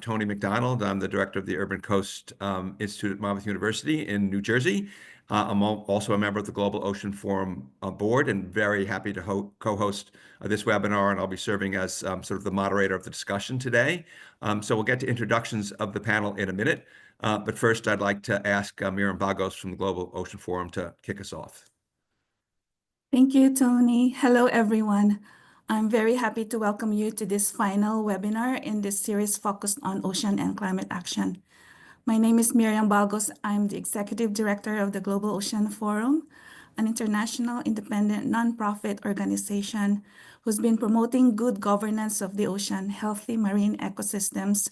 Tony McDonald. I'm the director of the Urban Coast Institute at Monmouth University in New Jersey. I'm also a member of the Global Ocean Forum board and very happy to co-host this webinar, and I'll be serving as sort of the moderator of the discussion today. So we'll get to introductions of the panel in a minute, but first I'd like to ask Miriam Bagos from the Global Ocean Forum to kick us off. Thank you, Tony. Hello, everyone. I'm very happy to welcome you to this final webinar in this series focused on ocean and climate action. My name is Miriam Bagos. I'm the Executive Director of the Global Ocean Forum, an international independent nonprofit organization who's been promoting good governance of the ocean, healthy marine ecosystems,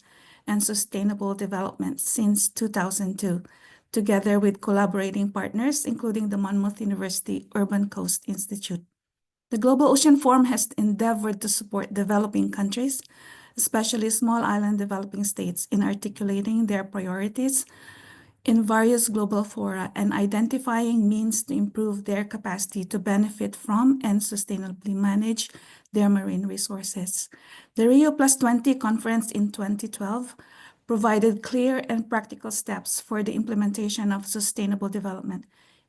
and sustainable development since 2002. Together with collaborating partners, including the Monmouth University Urban Coast Institute. The Global Ocean Forum has endeavored to support developing countries, especially small island developing states, in articulating their priorities in various global fora and identifying means to improve their capacity to benefit from and sustainably manage their marine resources. The Rio+20 conference in 2012 provided clear and practical steps for the implementation of sustainable development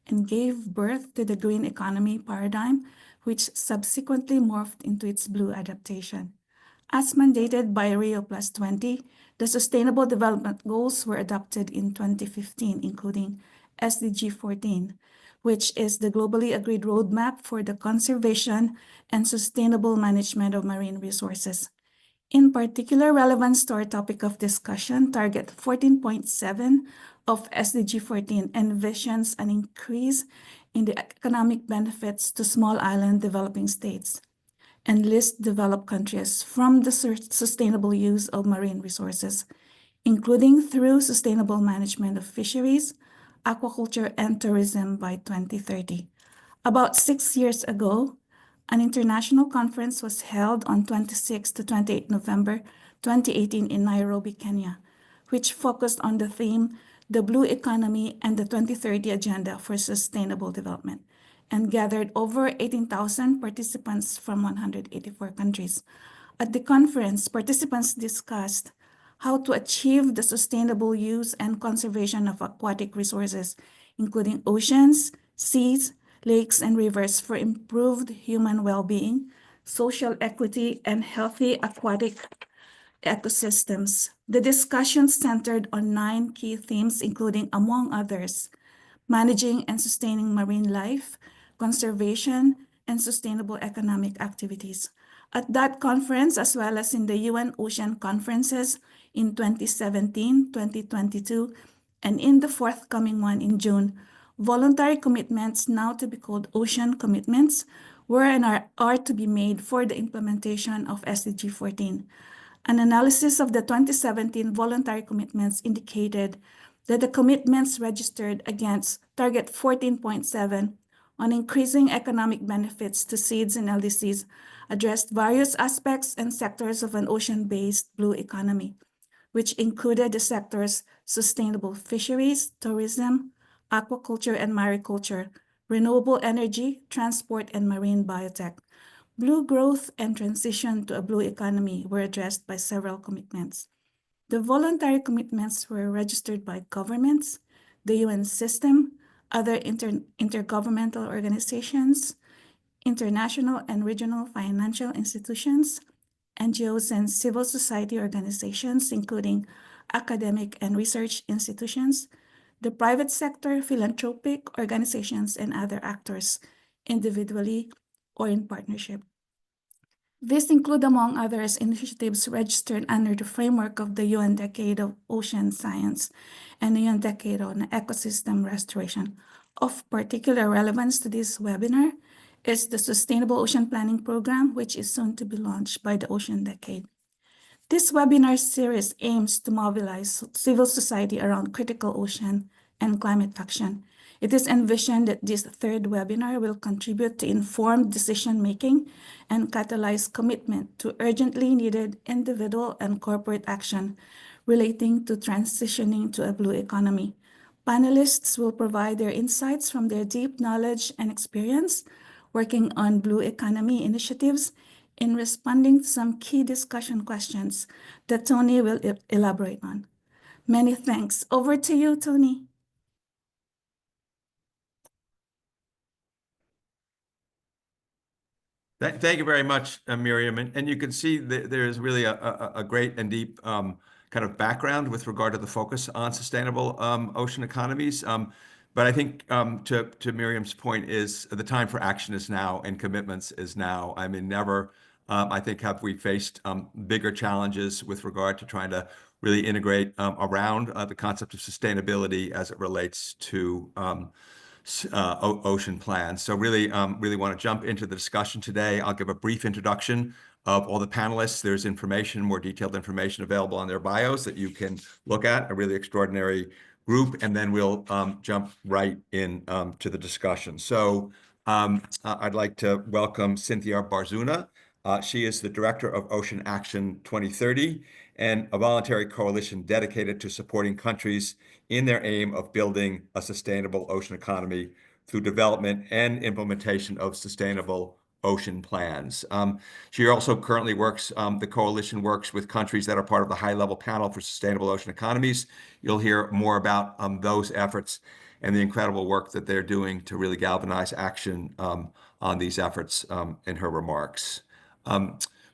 and gave birth to the green economy paradigm, which subsequently morphed into its blue adaptation. As mandated by Rio+20, the Sustainable Development Goals were adopted in 2015, including SDG 14, which is the globally agreed roadmap for the conservation and sustainable management of marine resources. In particular relevance to our topic of discussion, Target 14.7 of SDG 14 envisions an increase in the economic benefits to small island developing states and lists developed countries from the sustainable use of marine resources, including through sustainable management of fisheries, aquaculture, and tourism by 2030. About 6 years ago, an international conference was held on 26 to 28 November 2018 in Nairobi, Kenya, which focused on the theme, the blue economy and the 2030 agenda for sustainable development, and gathered over 18,000 participants from 184 countries. At the conference, participants discussed how to achieve the sustainable use and conservation of aquatic resources, including oceans, seas, lakes, and rivers for improved human well-being, social equity, and healthy aquatic ecosystems. The discussion centered on 9 key themes, including, among others, managing and sustaining marine life, conservation, and sustainable economic activities. At that conference, as well as in the UN Ocean Conferences in 2017, 2022, and in the forthcoming one in June, voluntary commitments, now to be called ocean commitments, were and are to be made for the implementation of SDG 14. An analysis of the 2017 voluntary commitments indicated that the commitments registered against Target 14.7 on increasing economic benefits to SEEDs and LDCs addressed various aspects and sectors of an ocean-based blue economy, which included the sectors sustainable fisheries, tourism, aquaculture and mariculture, renewable energy, transport, and marine biotech. Blue growth and transition to a blue economy were addressed by several commitments. The voluntary commitments were registered by governments, the UN system, other intergovernmental organizations, international and regional financial institutions, NGOs and civil society organizations, including academic and research institutions, the private sector, philanthropic organizations, and other actors, individually or in partnership. These include, among others, initiatives registered under the framework of the UN Decade of Ocean Science and the UN Decade on Ecosystem Restoration. Of particular relevance to this webinar is the Sustainable Ocean Planning Program, which is soon to be launched by the Ocean Decade. This webinar series aims to mobilize civil society around critical ocean and climate action. It is envisioned that this third webinar will contribute to informed decision-making and catalyze commitment to urgently needed individual and corporate action relating to transitioning to a blue economy. Panelists will provide their insights from their deep knowledge and experience working on blue economy initiatives in responding to some key discussion questions that Tony will elaborate on. Many thanks. Over to you, Tony. Thank you very much, Miriam. And you can see that there's really a great and deep kind of background with regard to the focus on sustainable ocean economies. But I think to Miriam's point is the time for action is now and commitments is now. I mean, never, I think, have we faced bigger challenges with regard to trying to really integrate around the concept of sustainability as it relates to ocean plans. So really want to jump into the discussion today. I'll give a brief introduction of all the panelists. There's information, more detailed information available on their bios that you can look at, a really extraordinary group, and then we'll jump right in to the discussion. So I'd like to welcome Cynthia Barzuna. She is the Director of Ocean Action 2030 and a voluntary coalition dedicated to supporting countries in their aim of building a sustainable ocean economy through development and implementation of sustainable ocean plans. She also currently works, the coalition works with countries that are part of the high-level panel for sustainable ocean economies. You'll hear more about those efforts and the incredible work that they're doing to really galvanize action on these efforts in her remarks.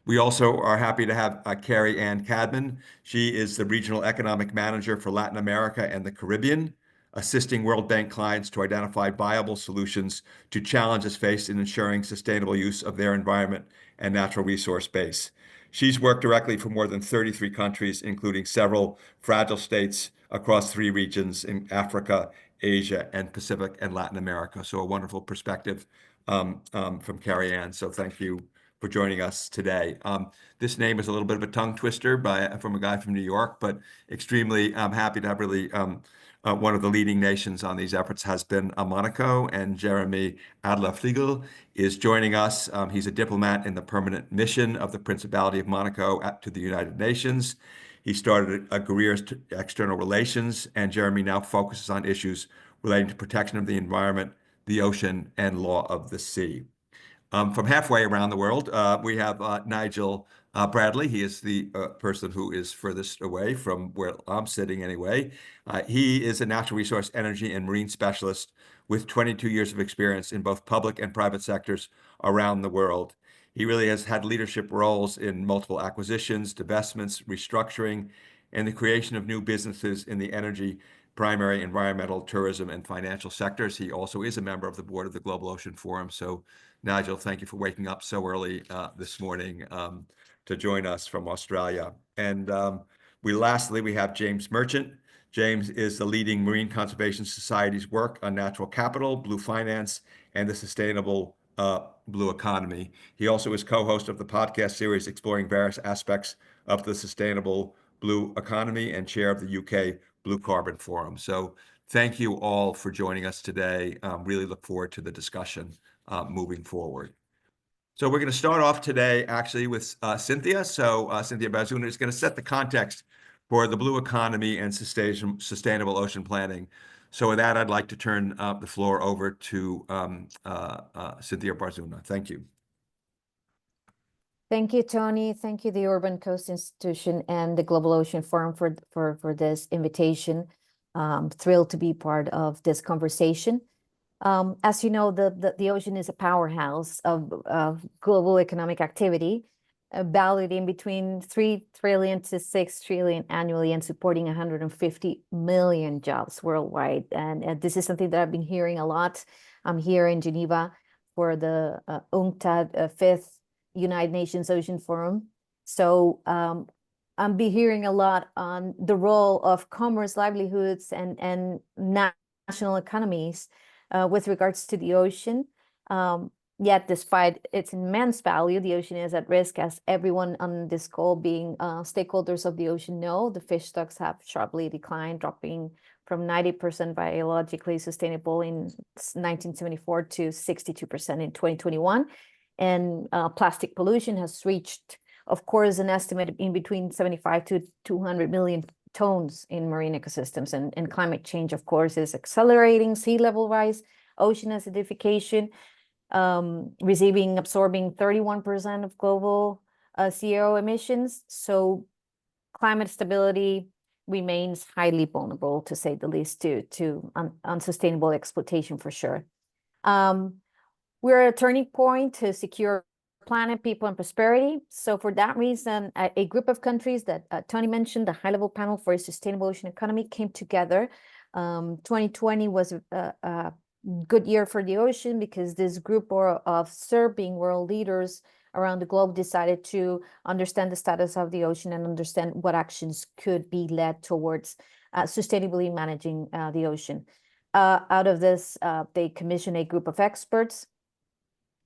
We also are happy to have Carrie Ann Cadman. She is the Regional Economic Manager for Latin America and the Caribbean, assisting World Bank clients to identify viable solutions to challenges faced in ensuring sustainable use of their environment and natural resource base. She's worked directly for more than 33 countries, including several fragile states across 3 regions in Africa, Asia, and Pacific and Latin America. So a wonderful perspective from Carrie Ann. So thank you for joining us today. This name is a little bit of a tongue twister from a guy from New York, but extremely happy to have really one of the leading nations on these efforts has been Monaco, and Jeremy Adler-Flegel is joining us. He's a diplomat in the permanent mission of the Principality of Monaco to the United Nations. He started a career in external relations, and Jeremy now focuses on issues relating to protection of the environment, the ocean, and law of the sea. From halfway around the world, we have Nigel Bradley. He is the person who is furthest away from where I'm sitting anyway. He is a natural resource, energy, and marine specialist with 22 years of experience in both public and private sectors around the world. He really has had leadership roles in multiple acquisitions, divestments, restructuring, and the creation of new businesses in the energy, primary, environmental, tourism, and financial sectors. He also is a member of the board of the Global Ocean Forum. So Nigel, thank you for waking up so early this morning to join us from Australia. And lastly, we have James Merchant. James is the leading Marine Conservation Society's work on natural capital, blue finance, and the sustainable blue economy. He also is co-host of the podcast series exploring various aspects of the sustainable blue economy and chair of the UK Blue Carbon Forum. So thank you all for joining us today. Really look forward to the discussion moving forward. So we're going to start off today actually with Cynthia. So Cynthia Barzuna is going to set the context for the blue economy and sustainable ocean planning. So with that, I'd like to turn the floor over to Cynthia Barzuna. Thank you. Thank you, Tony. Thank you, the Urban Coast Institution and the Global Ocean Forum for this invitation. Thrilled to be part of this conversation. As you know, the ocean is a powerhouse of global economic activity, valued in between 3 trillion to 6 trillion annually and supporting 150 million jobs worldwide. And this is something that I've been hearing a lot. I'm here in Geneva for the UNCTAD 5th United Nations Ocean Forum. So I'll be hearing a lot on the role of commerce, livelihoods, and national economies with regards to the ocean. Yet, despite its immense value, the ocean is at risk, as everyone on this call being stakeholders of the ocean know. The fish stocks have sharply declined, dropping from 90% biologically sustainable in 1974 to 62% in 2021. And plastic pollution has reached, of course, an estimate in between 75 to 200 million tons in marine ecosystems. And climate change, of course, is accelerating sea level rise, ocean acidification, absorbing 31% of global CO emissions. So climate stability remains highly vulnerable, to say the least, to unsustainable exploitation for sure. We're at a turning point to secure planet, people, and prosperity. So for that reason, a group of countries that Tony mentioned, the high-level panel for a sustainable ocean economy, came together. 2020 was a good year for the ocean because this group of serving world leaders around the globe decided to understand the status of the ocean and understand what actions could be led towards sustainably managing the ocean. Out of this, they commissioned a group of experts.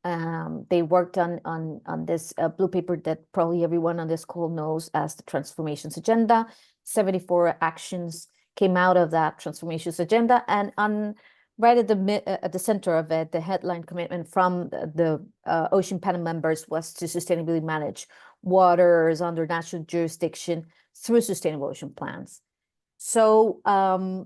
They worked on this blue paper that probably everyone on this call knows as the Transformations Agenda. 74 actions came out of that Transformations Agenda, and right at the center of it, the headline commitment from the Ocean Panel members was to sustainably manage waters under national jurisdiction through sustainable ocean plans. So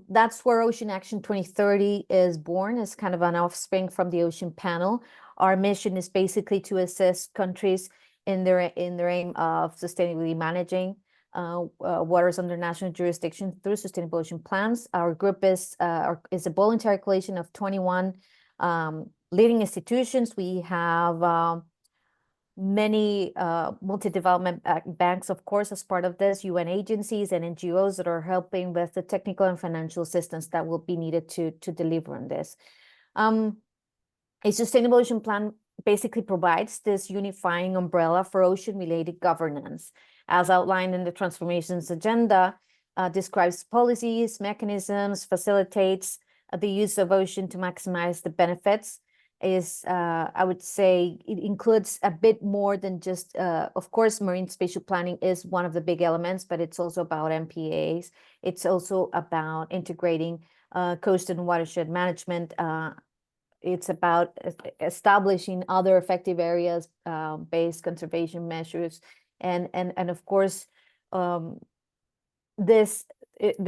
that's where Ocean Action 2030 is born, as kind of an offspring from the Ocean Panel. Our mission is basically to assist countries in their aim of sustainably managing waters under national jurisdiction through sustainable ocean plans. Our group is a voluntary coalition of 21 leading institutions. We have many multi-development banks, of course, as part of this, UN agencies and NGOs that are helping with the technical and financial assistance that will be needed to deliver on this. A sustainable ocean plan basically provides this unifying umbrella for ocean-related governance. As outlined in the Transformations Agenda, describes policies, mechanisms, facilitates the use of ocean to maximize the benefits. I would say it includes a bit more than just, of course, marine spatial planning is one of the big elements, but it's also about MPAs. It's also about integrating coast and watershed management. It's about establishing other effective areas based conservation measures, and of course, they're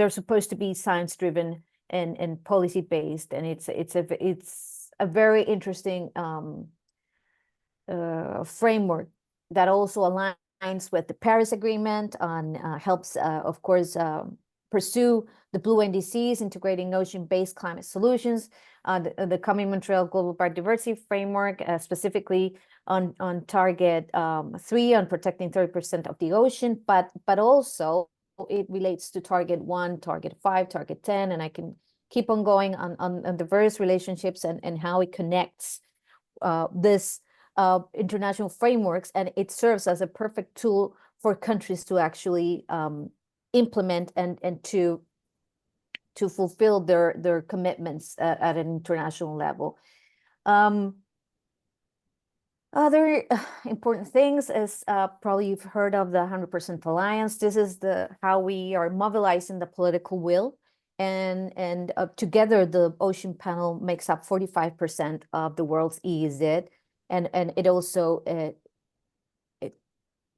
supposed to be science driven and policy based, and it's a very interesting framework that also aligns with the Paris Agreement on helps, of course, pursue the Blue NDCs, integrating ocean-based climate solutions, the coming Montreal Global Biodiversity Framework, specifically on target 3 on protecting 30% of the ocean, but also it relates to target 1, target 5, target 10, and I can keep on going on the various relationships and how it connects this international frameworks, and it serves as a perfect tool for countries to actually implement and to fulfill their commitments at an international level. Other important things is probably you've heard of the 100% Alliance. This is how we are mobilizing the political will, and together the Ocean Panel makes up 45% of the world's EEZ, and it also it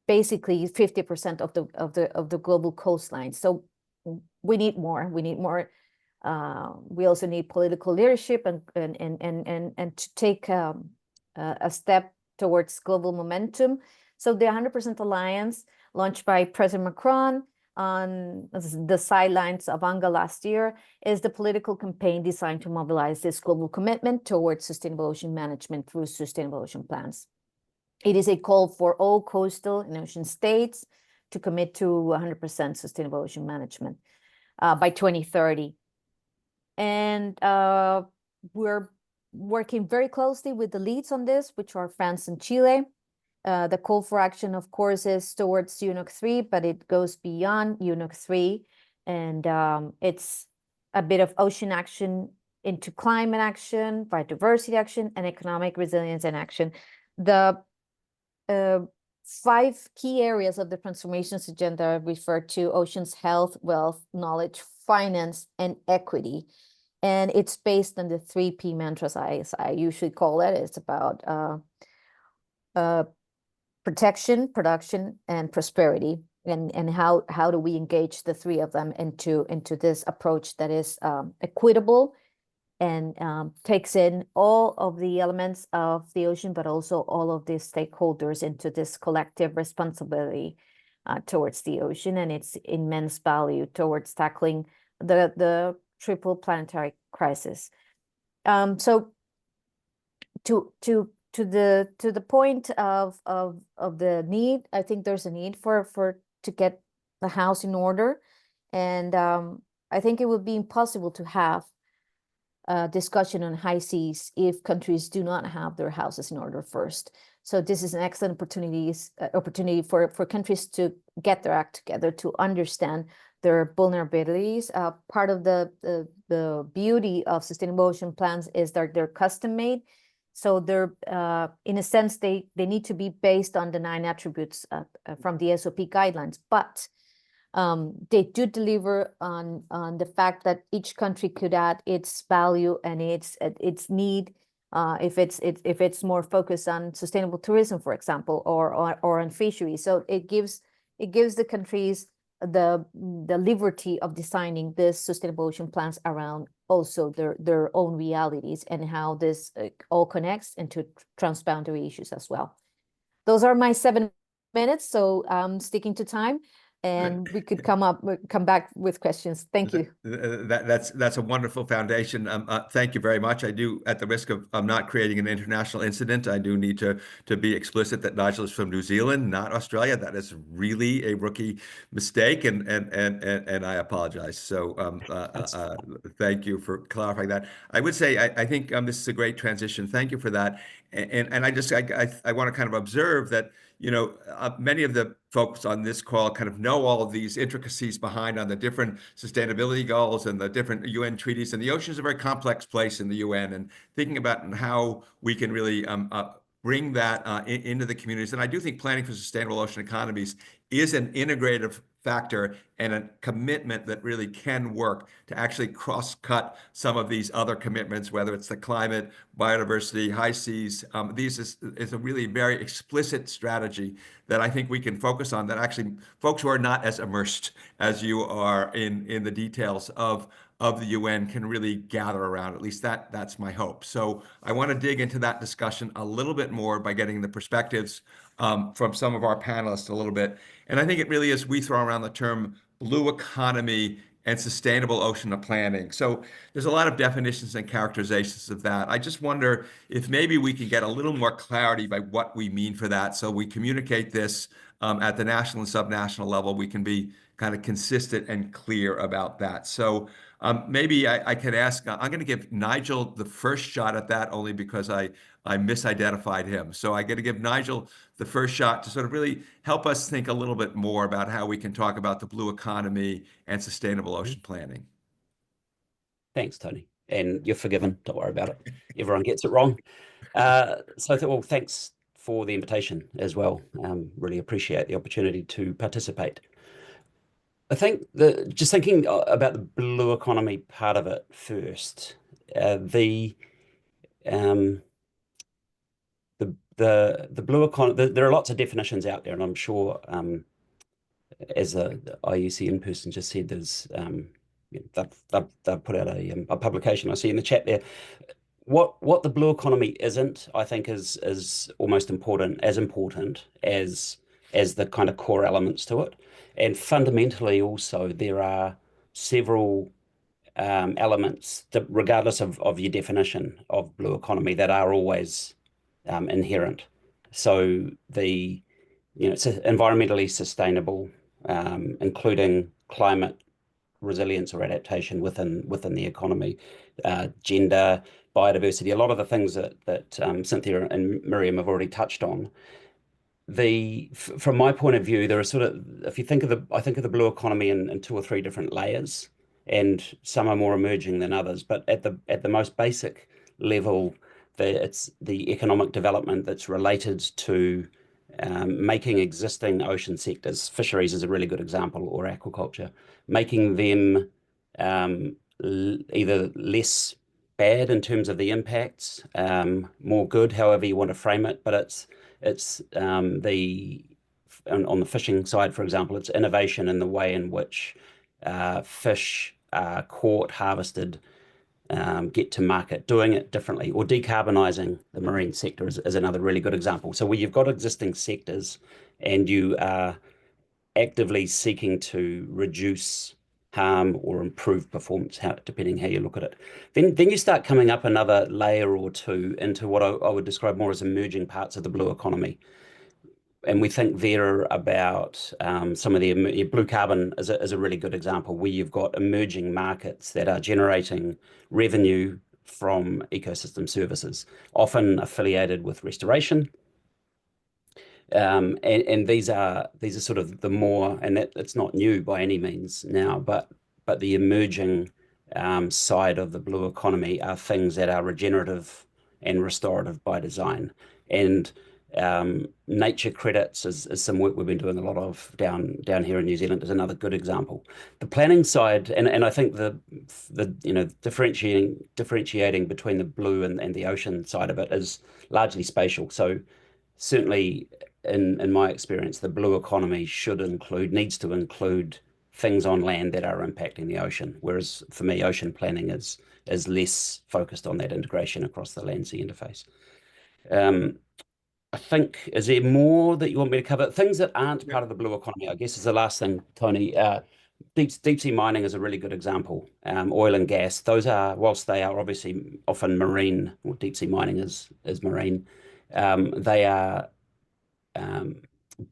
basically 50% of the global coastline. So we need more. We need more. We also need political leadership and to take a step towards global momentum. So the 100% Alliance, launched by President Macron on the sidelines of UNGA last year, is the political campaign designed to mobilize this global commitment towards sustainable ocean management through sustainable ocean plans. It is a call for all coastal and ocean states to commit to 100% sustainable ocean management by 2030. And we're working very closely with the leads on this, which are France and Chile. The call for action, of course, is towards UNOC 3, but it goes beyond UNOC 3. And it's a bit of ocean action into climate action, biodiversity action, and economic resilience and action. The 5 key areas of the Transformations Agenda refer to oceans, health, wealth, knowledge, finance, and equity. And it's based on the 3 P mantras I usually call it. It's about protection, production, and prosperity. And how do we engage the 3 of them into this approach that is equitable and takes in all of the elements of the ocean, but also all of the stakeholders into this collective responsibility towards the ocean and its immense value towards tackling the triple planetary crisis. So to the point of the need, I think there's a need to get the house in order, and I think it would be impossible to have discussion on high seas if countries do not have their houses in order first. So this is an excellent opportunity for countries to get their act together, to understand their vulnerabilities. Part of the beauty of sustainable ocean plans is that they're custom made. So they're, in a sense, they need to be based on the 9 attributes from the SOP guidelines, but they do deliver on the fact that each country could add its value and its need, if it's more focused on sustainable tourism, for example, or on fisheries. So it gives the countries the liberty of designing this sustainable ocean plans around also their own realities and how this all connects into transboundary issues as well. Those are my 7 minutes, so I'm sticking to time, and we could come back with questions. Thank you. That's a wonderful foundation. Thank you very much. I do, at the risk of not creating an international incident, I do need to be explicit that Nigel is from New Zealand, not Australia. That is really a rookie mistake, and I apologize. So thank you for clarifying that. I would say I think this is a great transition. Thank you for that. And I want to kind of observe that, you know, many of the folks on this call kind of know all of these intricacies behind on the different sustainability goals and the different UN treaties. And the ocean is a very complex place in the UN, and thinking about how we can really bring that into the communities. And I do think planning for sustainable ocean economies is an integrative factor and a commitment that really can work to actually cross-cut some of these other commitments, whether it's the climate, biodiversity, high seas. These is a really very explicit strategy that I think we can focus on, that actually folks who are not as immersed as you are in the details of the UN can really gather around. At least that's my hope. So I want to dig into that discussion a little bit more by getting the perspectives from some of our panelists a little bit. And I think it really is, we throw around the term blue economy and sustainable ocean planning. So there's a lot of definitions and characterizations of that. I just wonder if maybe we can get a little more clarity by what we mean for that. So we communicate this at the national and subnational level. We can be kind of consistent and clear about that. So maybe I could ask, I'm going to give Nigel the first shot at that, only because I misidentified him. So I got to give Nigel the first shot to sort of really help us think a little bit more about how we can talk about the blue economy and sustainable ocean planning. Thanks, Tony. And you're forgiven. Don't worry about it. Everyone gets it wrong. Well, thanks for the invitation as well. Really appreciate the opportunity to participate. I think just thinking about the blue economy part of it first, the blue economy, there are lots of definitions out there, and I'm sure, as the IUCN person just said, there's they've put out a publication I see in the chat there. What the blue economy isn't, I think, is almost as important as the kind of core elements to it. And fundamentally also, there are several elements that, regardless of your definition of blue economy, that are always inherent. So it's environmentally sustainable, including climate resilience or adaptation within the economy, gender, biodiversity, a lot of the things that Cynthia and Miriam have already touched on. From my point of view, there are sort of, if you think of I think of the blue economy in 2 or 3 different layers, and some are more emerging than others. But at the most basic level, it's the economic development that's related to making existing ocean sectors, fisheries is a really good example, or aquaculture, making them either less bad in terms of the impacts, more good, however you want to frame it. But it's on the fishing side, for example, it's innovation in the way in which fish are caught, harvested, get to market, doing it differently, or decarbonising the marine sector is another really good example. So where you've got existing sectors and you are actively seeking to reduce harm or improve performance, depending how you look at it. Then you start coming up another layer or two into what I would describe more as emerging parts of the blue economy. And we think there about some of the blue carbon is a really good example, where you've got emerging markets that are generating revenue from ecosystem services, often affiliated with restoration. And these are sort of the more, and it's not new by any means now, but the emerging side of the blue economy are things that are regenerative and restorative by design. And nature credits is some work we've been doing a lot of down here in New Zealand is another good example. The planning side, and I think the differentiating between the blue and the ocean side of it is largely spatial. So certainly in my experience, the blue economy needs to include things on land that are impacting the ocean. Whereas for me, ocean planning is less focused on that integration across the land sea interface. I think, is there more that you want me to cover? Things that aren't part of the blue economy, I guess, is the last thing, Tony. Deep sea mining is a really good example. Oil and gas, those are, whilst they are obviously often marine, or deep sea mining is marine, they are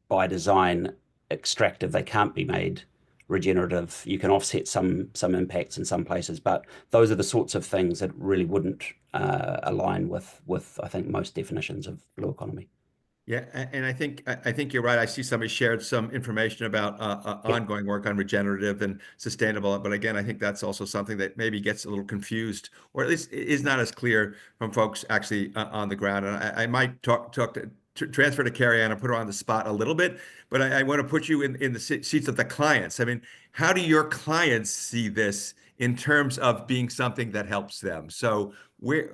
by design extractive. They can't be made regenerative. You can offset some impacts in some places, but those are the sorts of things that really wouldn't align with I think most definitions of blue economy. Yeah, and I think you're right. I see somebody shared some information about ongoing work on regenerative and sustainable, but again, I think that's also something that maybe gets a little confused, or at least is not as clear from folks actually on the ground. And I might transfer to Carrie Ann and put her on the spot a little bit, but I want to put you in the seats of the clients. I mean, how do your clients see this in terms of being something that helps them? So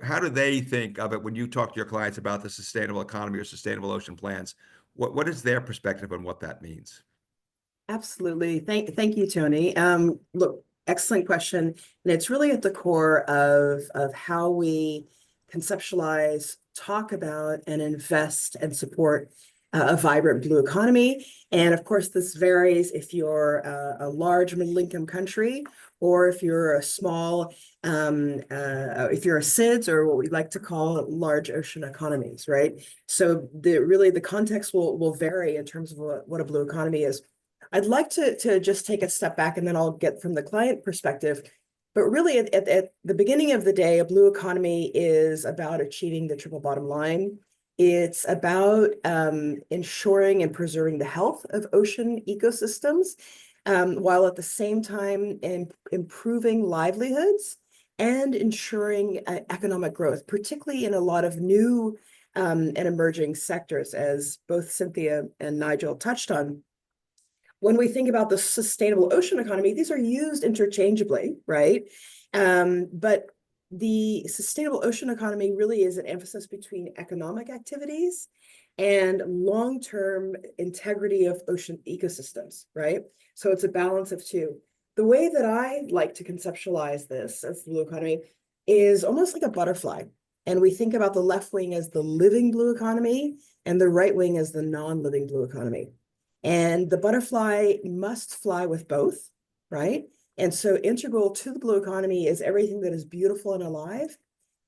how do they think of it when you talk to your clients about the sustainable economy or sustainable ocean plans? What is their perspective on what that means? Absolutely. Thank you, Tony. Look, excellent question. And it's really at the core of how we conceptualize, talk about, and invest and support a vibrant blue economy. And of course, this varies if you're a large middle-income country or if you're a small, if you're a SIDS, or what we like to call large ocean economies, right? So the context will vary in terms of what a blue economy is. I'd like to just take a step back, and then I'll get from the client perspective. But really, at the beginning of the day, a blue economy is about achieving the triple bottom line. It's about ensuring and preserving the health of ocean ecosystems, while at the same time improving livelihoods and ensuring economic growth, particularly in a lot of new and emerging sectors, as both Cynthia and Nigel touched on. When we think about the sustainable ocean economy, these are used interchangeably, right? But the sustainable ocean economy really is an emphasis between economic activities and long-term integrity of ocean ecosystems, right? So it's a balance of two. The way that I like to conceptualize this as the blue economy is almost like a butterfly. And we think about the left wing as the living blue economy and the right wing as the non-living blue economy. And the butterfly must fly with both, right? And so integral to the blue economy is everything that is beautiful and alive,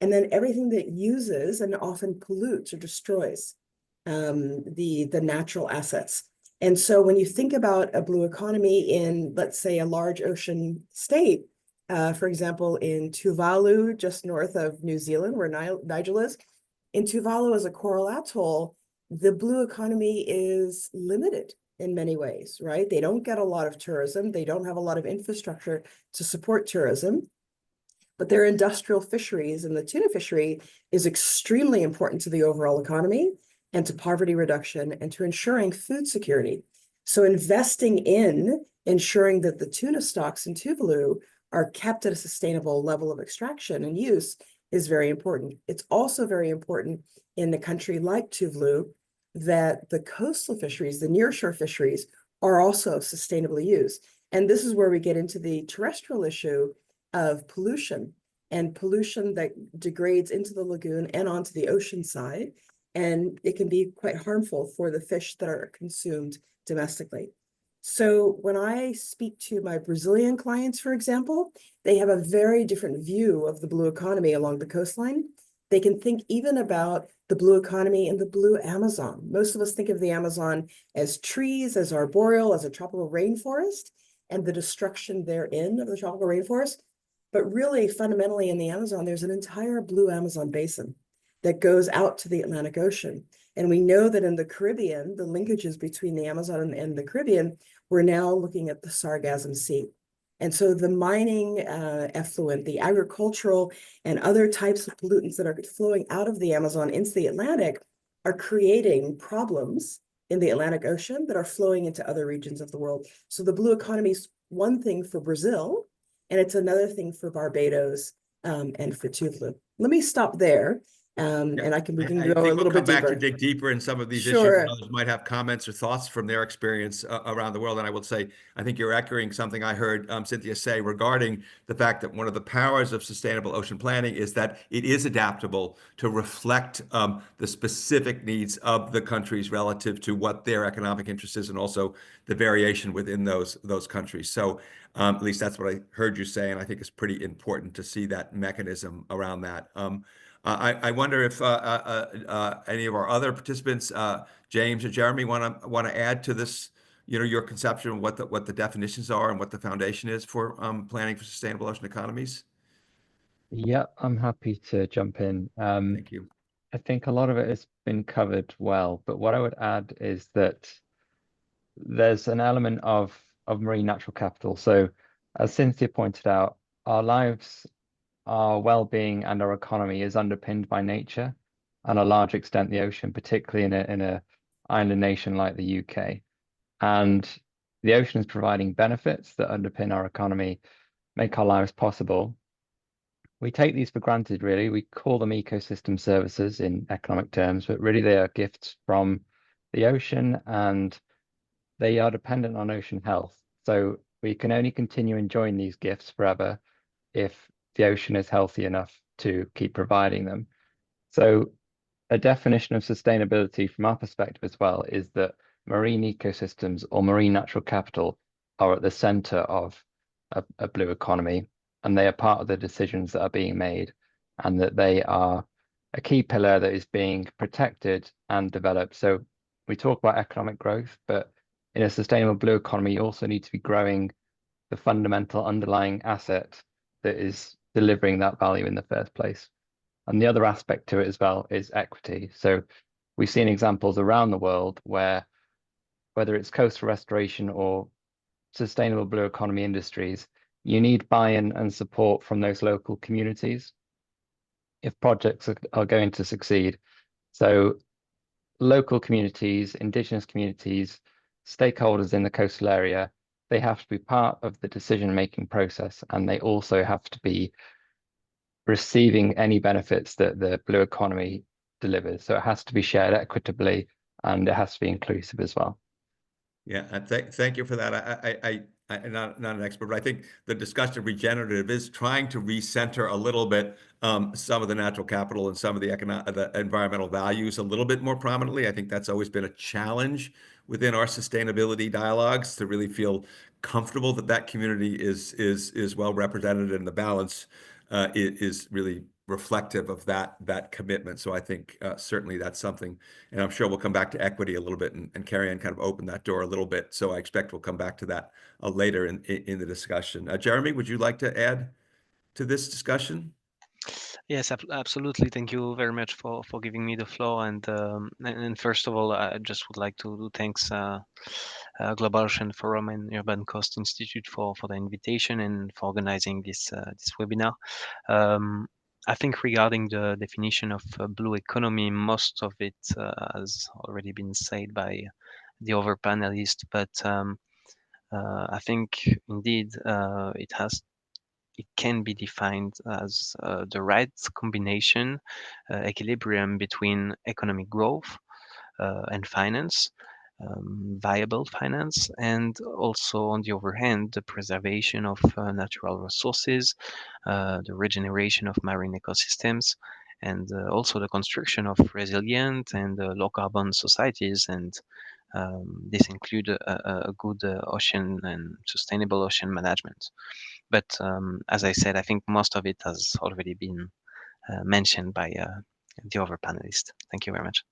and then everything that uses and often pollutes or destroys the natural assets. And so when you think about a blue economy in, let's say, a large ocean state, for example, in Tuvalu, just north of New Zealand, where Nigel is, in Tuvalu as a coral atoll, the blue economy is limited in many ways, right? They don't get a lot of tourism. They don't have a lot of infrastructure to support tourism, but their industrial fisheries, and the tuna fishery is extremely important to the overall economy and to poverty reduction and to ensuring food security. So investing in ensuring that the tuna stocks in Tuvalu are kept at a sustainable level of extraction and use is very important. It's also very important in a country like Tuvalu that the coastal fisheries, the nearshore fisheries, are also sustainably used. And this is where we get into the terrestrial issue of pollution. and pollution that degrades into the lagoon and onto the ocean side. And it can be quite harmful for the fish that are consumed domestically. So when I speak to my Brazilian clients, for example, they have a very different view of the blue economy along the coastline. They can think even about the blue economy in the blue Amazon. Most of us think of the Amazon as trees, as arboreal, as a tropical rainforest, and the destruction therein of the tropical rainforest. But really, fundamentally in the Amazon, there's an entire blue Amazon basin that goes out to the Atlantic Ocean. And we know that in the Caribbean, the linkages between the Amazon and the Caribbean, we're now looking at the Sargassum Sea. And so the mining effluent, the agricultural and other types of pollutants that are flowing out of the Amazon into the Atlantic are creating problems in the Atlantic Ocean that are flowing into other regions of the world. So the blue economy is one thing for Brazil, and it's another thing for Barbados and for Tuvalu. Let me stop there. And we can I go a think little we'll come bit back to deeper. dig deeper in some of these issues. Sure. And others might have comments or thoughts from their experience around the world. And I will say, I think you're echoing something I heard Cynthia say regarding the fact that one of the powers of sustainable ocean planning is that it is adaptable to reflect the specific needs of the countries relative to what their economic interest is, and also the variation within those countries. So at least that's what I heard you say, and I think it's pretty important to see that mechanism around that. I wonder if any of our other participants, James or Jeremy, want to add to this, your conception of what the definitions are and what the foundation is for planning for sustainable ocean economies. Yeah, I'm happy to jump in. Thank you. I think a lot of it has been covered well, but what I would add is that there's an element of marine natural capital. So, as Cynthia pointed out, our lives, our well-being, and our economy is underpinned by nature, and a large extent the ocean, particularly in a island nation like the UK. And the ocean is providing benefits that underpin our economy, make our lives possible. We take these for granted, really. We call them ecosystem services in economic terms, but really they are gifts from the ocean, and they are dependent on ocean health. So we can only continue enjoying these gifts forever if the ocean is healthy enough to keep providing them. So a definition of sustainability from our perspective as well is that marine ecosystems or marine natural capital are at the center of a blue economy, and they are part of the decisions that are being made, and that they are a key pillar that is being protected and developed. So we talk about economic growth, but in a sustainable blue economy, you also need to be growing the fundamental underlying asset that is delivering that value in the first place. And the other aspect to it as well is equity. So we've seen examples around the world where, whether it's coastal restoration or sustainable blue economy industries, you need buy-in and support from those local communities if projects are going to succeed. So local communities, indigenous communities, stakeholders in the coastal area, they have to be part of the decision-making process, and they also have to be receiving any benefits that the blue economy delivers. So it has to be shared equitably, and it has to be inclusive as well. Yeah, and thank you for that. I'm not an expert, but I think the discussion of regenerative is trying to recenter a little bit some of the natural capital and some of the environmental values a little bit more prominently. I think that's always been a challenge within our sustainability dialogues, to really feel comfortable that that community is well represented, and the balance is really reflective of that commitment. So I think certainly that's something, and I'm sure we'll come back to equity a little bit, and Carrie Ann kind of opened that door a little bit. So I expect we'll come back to that later in the discussion. Jeremy, would you like to add to this discussion? Yes, absolutely. Thank you very much for giving me the floor. And first of all, I just would like to thanks Global Ocean Forum and Urban Coast Institute for the invitation and for organizing this webinar. I think regarding the definition of blue economy, most of it has already been said by the other panelists, but I think indeed it can be defined as the right combination, equilibrium between economic growth and finance, viable finance, and also on the other hand, the preservation of natural resources, the regeneration of marine ecosystems, and also the construction of resilient and low carbon societies. And this include a good ocean and sustainable ocean management. But as I said, I think most of it has already been mentioned by the other panelists. Thank you very much.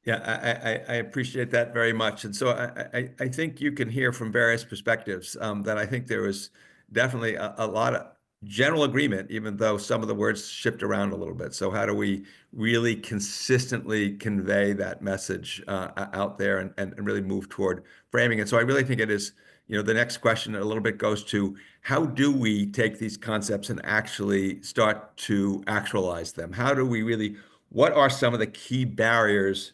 Yeah, I appreciate that very much. And so I think you can hear from various perspectives that I think there is definitely a lot of general agreement, even though some of the words shift around a little bit. So how do we really consistently convey that message out there and really move toward framing it? So I really think it is, the next question a little bit goes to how do we take these concepts and actually start to actualize them? How do we really, what are some of the key barriers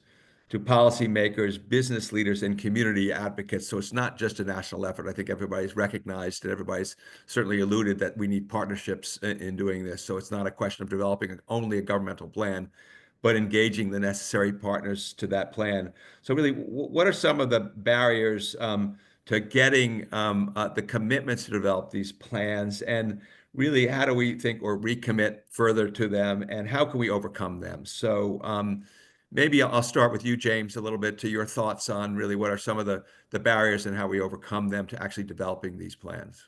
to policymakers, business leaders, and community advocates? So it's not just a national effort. I think everybody's recognized and everybody's certainly alluded that we need partnerships in doing this. So it's not a question of developing only a governmental plan, but engaging the necessary partners to that plan. So really, what are some of the barriers to getting the commitments to develop these plans? And really, how do we think or recommit further to them? And how can we overcome them? So maybe I'll start with you, James, a little bit to your thoughts on really what are some of the barriers and how we overcome them to actually developing these plans.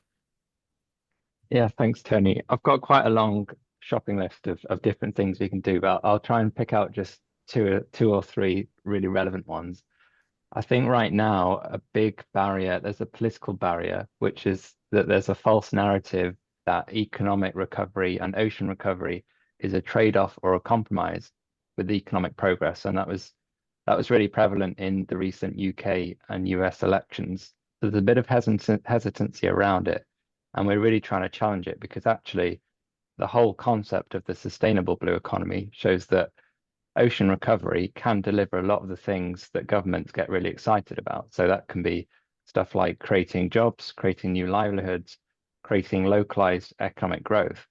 Yeah, thanks, Tony. I've got quite a long shopping list of different things we can do, but I'll try and pick out just two or three really relevant ones. I think right now a big barrier, there's a political barrier, which is that there's a false narrative that economic recovery and ocean recovery is a trade-off or a compromise with economic progress. And that was really prevalent in the recent UK and US elections. There's a bit of hesitancy around it. And we're really trying to challenge it because actually the whole concept of the sustainable blue economy shows that ocean recovery can deliver a lot of the things that governments get really excited about. So that can be stuff like creating jobs, creating new livelihoods, creating localized economic growth,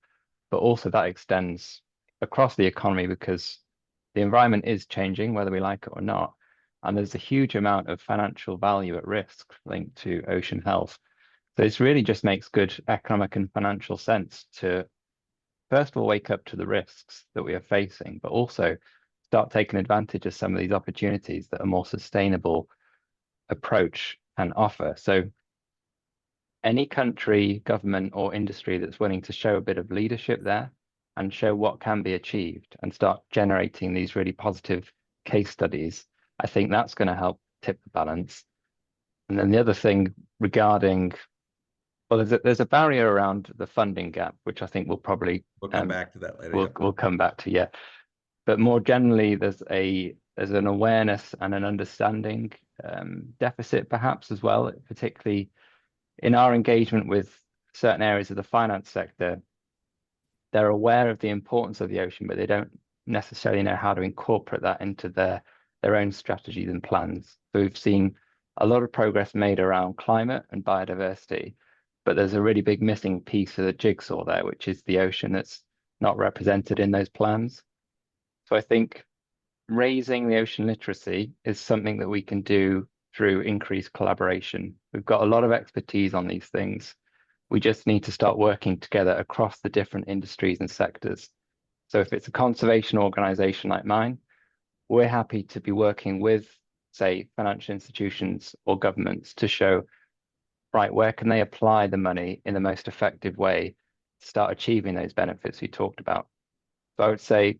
but also that extends across the economy because the environment is changing, whether we like it or not. And there's a huge amount of financial value at risk linked to ocean health. So this really just makes good economic and financial sense to, first of all, wake up to the risks that we are facing, but also start taking advantage of some of these opportunities that a more sustainable approach can offer. So any country, government, or industry that's willing to show a bit of leadership there and show what can be achieved and start generating these really positive case studies, I think that's going to help tip the balance. And then the other thing regarding, well, there's a barrier around the funding gap, which I think we'll come back to that later. We'll come back to, yeah. But more generally, there's an awareness and an understanding deficit perhaps as well, particularly in our engagement with certain areas of the finance sector. They're aware of the importance of the ocean, but they don't necessarily know how to incorporate that into their own strategies and plans. So we've seen a lot of progress made around climate and biodiversity, but there's a really big missing piece of the jigsaw there, which is the ocean that's not represented in those plans. So I think raising the ocean literacy is something that we can do through increased collaboration. We've got a lot of expertise on these things. We just need to start working together across the different industries and sectors. So if it's a conservation organization like mine, we're happy to be working with, say, financial institutions or governments to show, right, where can they apply the money in the most effective way to start achieving those benefits we talked about. So I would say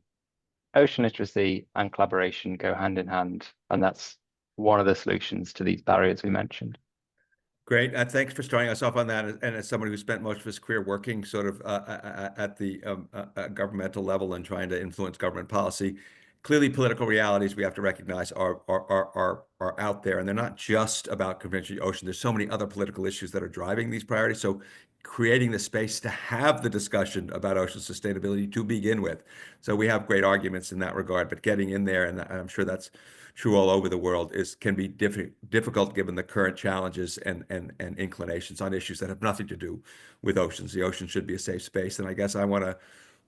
ocean literacy and collaboration go hand in hand, and that's one of the solutions to these barriers we mentioned. Great. Thanks for starting us off on that. And as somebody who spent most of his career working sort of at the governmental level and trying to influence government policy, clearly political realities we have to recognize are out there, and they're not just about conventional ocean. There's so many other political issues that are driving these priorities. So creating the space to have the discussion about ocean sustainability to begin with. So we have great arguments in that regard, but getting in there, and I'm sure that's true all over the world, can be difficult given the current challenges and inclinations on issues that have nothing to do with oceans. The ocean should be a safe space. And I guess I want to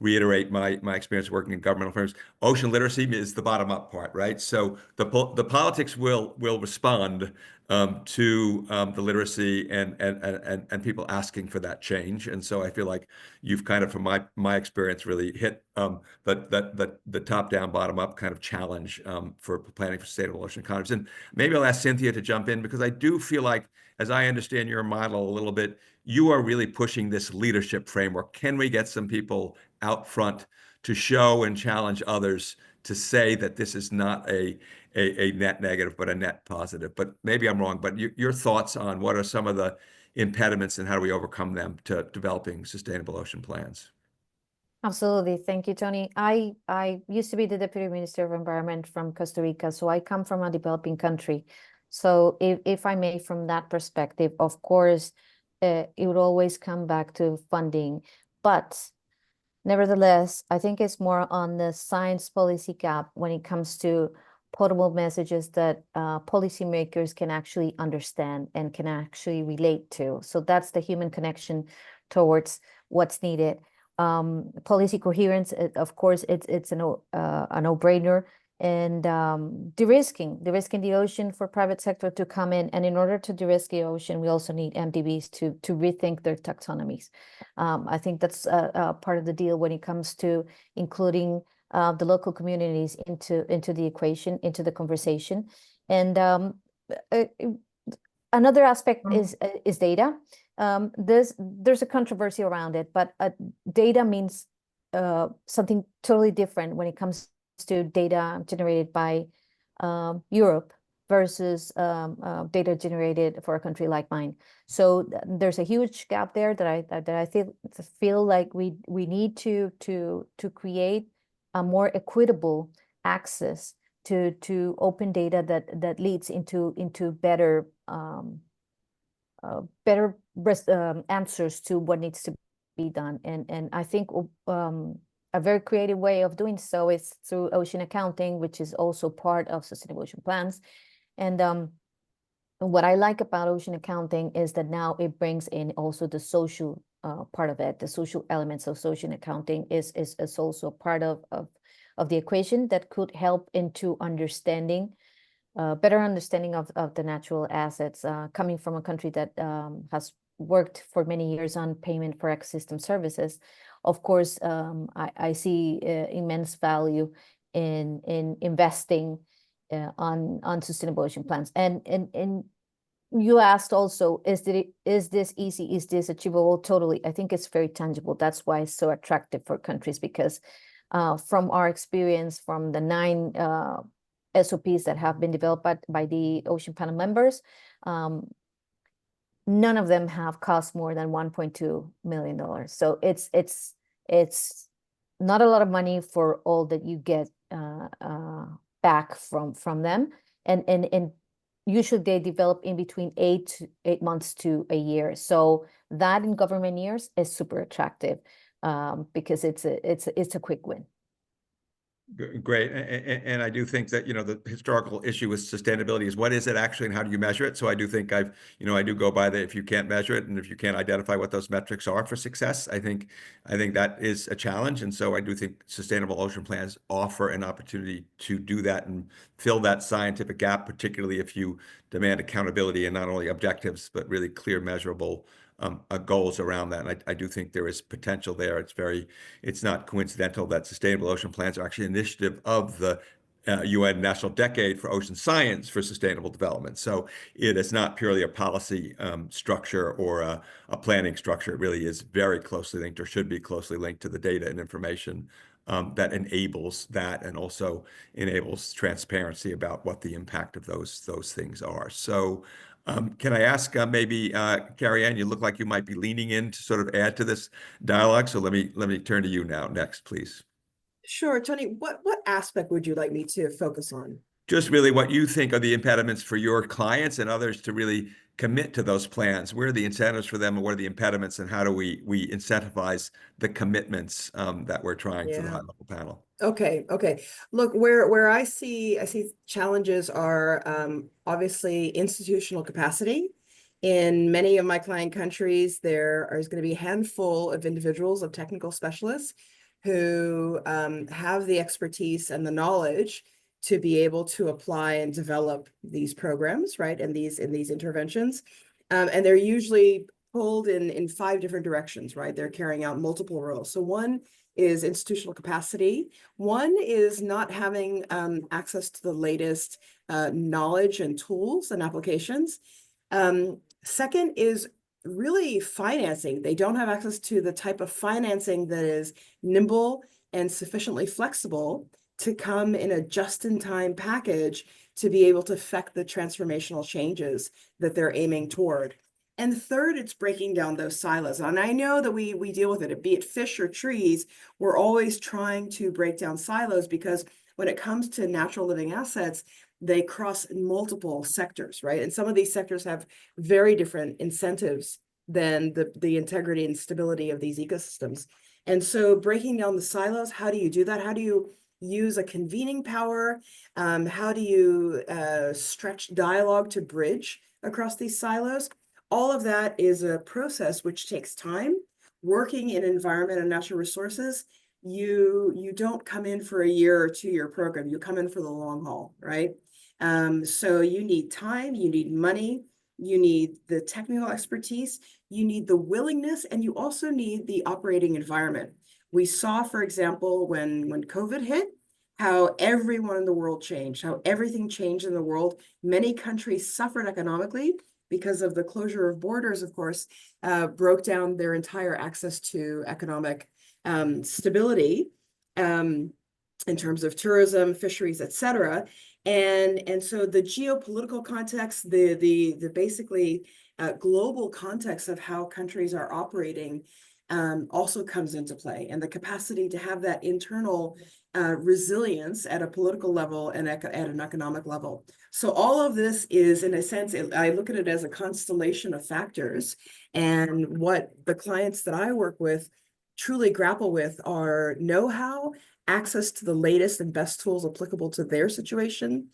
reiterate my experience working in governmental firms. Ocean literacy is the bottom up part, right? So the politics will respond to the literacy and people asking for that change. And so I feel like you've kind of, from my experience, really hit the top down, bottom up kind of challenge for planning for sustainable ocean economies. And maybe I'll ask Cynthia to jump in, because I do feel like, as I understand your model a little bit, you are really pushing this leadership framework. Can we get some people out front to show and challenge others to say that this is not a net negative, but a net positive? But maybe I'm wrong, but your thoughts on what are some of the impediments and how do we overcome them to developing sustainable ocean plans? Absolutely. Thank you, Tony. I used to be the Deputy Minister of Environment from Costa Rica, so I come from a developing country. So if I may, from that perspective, of course, it would always come back to funding. But nevertheless, I think it's more on the science policy gap when it comes to potable messages that policymakers can actually understand and can actually relate to. So that's the human connection towards what's needed. Policy coherence, of course, it's a no-brainer. And de-risking the ocean for private sector to come in. And in order to de-risk the ocean, we also need MDBs to rethink their taxonomies. I think that's part of the deal when it comes to including the local communities into the equation, into the conversation. And another aspect is data. There's a controversy around it, but data means something totally different when it comes to data generated by Europe versus data generated for a country like mine. So there's a huge gap there that I feel like we need to create a more equitable access to open data that leads into better answers to what needs to be done. And I think a very creative way of doing so is through ocean accounting, which is also part of sustainable ocean plans. And what I like about ocean accounting is that now it brings in also the social part of it. The social elements of ocean accounting is also part of the equation that could help into understanding, better understanding of the natural assets, coming from a country that has worked for many years on payment for ecosystem services. Of course, I see immense value in investing on sustainable ocean plans. And you asked also, is this easy? Is this achievable? Totally. I think it's very tangible. That's why it's so attractive for countries, because from our experience, from the 9 SOPs that have been developed by the Ocean Panel members, none of them have cost more than $1.2 million. So it's not a lot of money for all that you get back from them, and usually they develop in between 8 months to a year. So that in government years is super attractive because it's a quick win. Great. And I do think that, the historical issue with sustainability is what is it actually and how do you measure it? So I do think I do go by if you can't measure it and if you can't identify what those metrics are for success, I think that is a challenge. And so I do think sustainable ocean plans offer an opportunity to do that and fill that scientific gap, particularly if you demand accountability and not only objectives, but really clear, measurable goals around that. And I do think there is potential there. It's not coincidental that sustainable ocean plans are actually an initiative of the UN National Decade for Ocean Science for Sustainable Development. So it is not purely a policy structure or a planning structure. It really is very closely linked, or should be closely linked, to the data and information that enables that, and also enables transparency about what the impact of those things are. So can I ask maybe Carrie Ann, you look like you might be leaning in to sort of add to this dialogue. So let me turn to you now next, please. Sure, Tony, what aspect would you like me to focus on? Just really what you think are the impediments for your clients and others to really commit to those plans. Where are the incentives for them, and what are the impediments, and how do we incentivize the commitments that we're trying for the high-level panel? Okay. Look, where I see challenges are obviously institutional capacity. In many of my client countries, there is going to be a handful of individuals, of technical specialists, who have the expertise and the knowledge to be able to apply and develop these programs, right? And these interventions. And they're usually pulled in 5 different directions, right? They're carrying out multiple roles. So one is institutional capacity. One is not having access to the latest knowledge and tools and applications. Second is really financing. They don't have access to the type of financing that is nimble and sufficiently flexible to come in a just-in-time package to be able to affect the transformational changes that they're aiming toward. And third, it's breaking down those silos. And I know that we deal with it, be it fish or trees, we're always trying to break down silos, because when it comes to natural living assets, they cross multiple sectors, right? And some of these sectors have very different incentives than the integrity and stability of these ecosystems. And so breaking down the silos, how do you do that? How do you use a convening power? How do you stretch dialogue to bridge across these silos? All of that is a process which takes time. Working in environment and natural resources, you don't come in for a year or 2-year program. You come in for the long haul, right? So you need time, you need money, you need the technical expertise, you need the willingness, and you also need the operating environment. We saw, for example, when COVID hit, how everyone in the world changed, how everything changed in the world. Many countries suffered economically because of the closure of borders, of course, broke down their entire access to economic stability in terms of tourism, fisheries, etc. And so the geopolitical context, the basically global context of how countries are operating also comes into play, and the capacity to have that internal resilience at a political level and at an economic level. So all of this is, in a sense, I look at it as a constellation of factors, and what the clients that I work with truly grapple with are know-how, access to the latest and best tools applicable to their situation,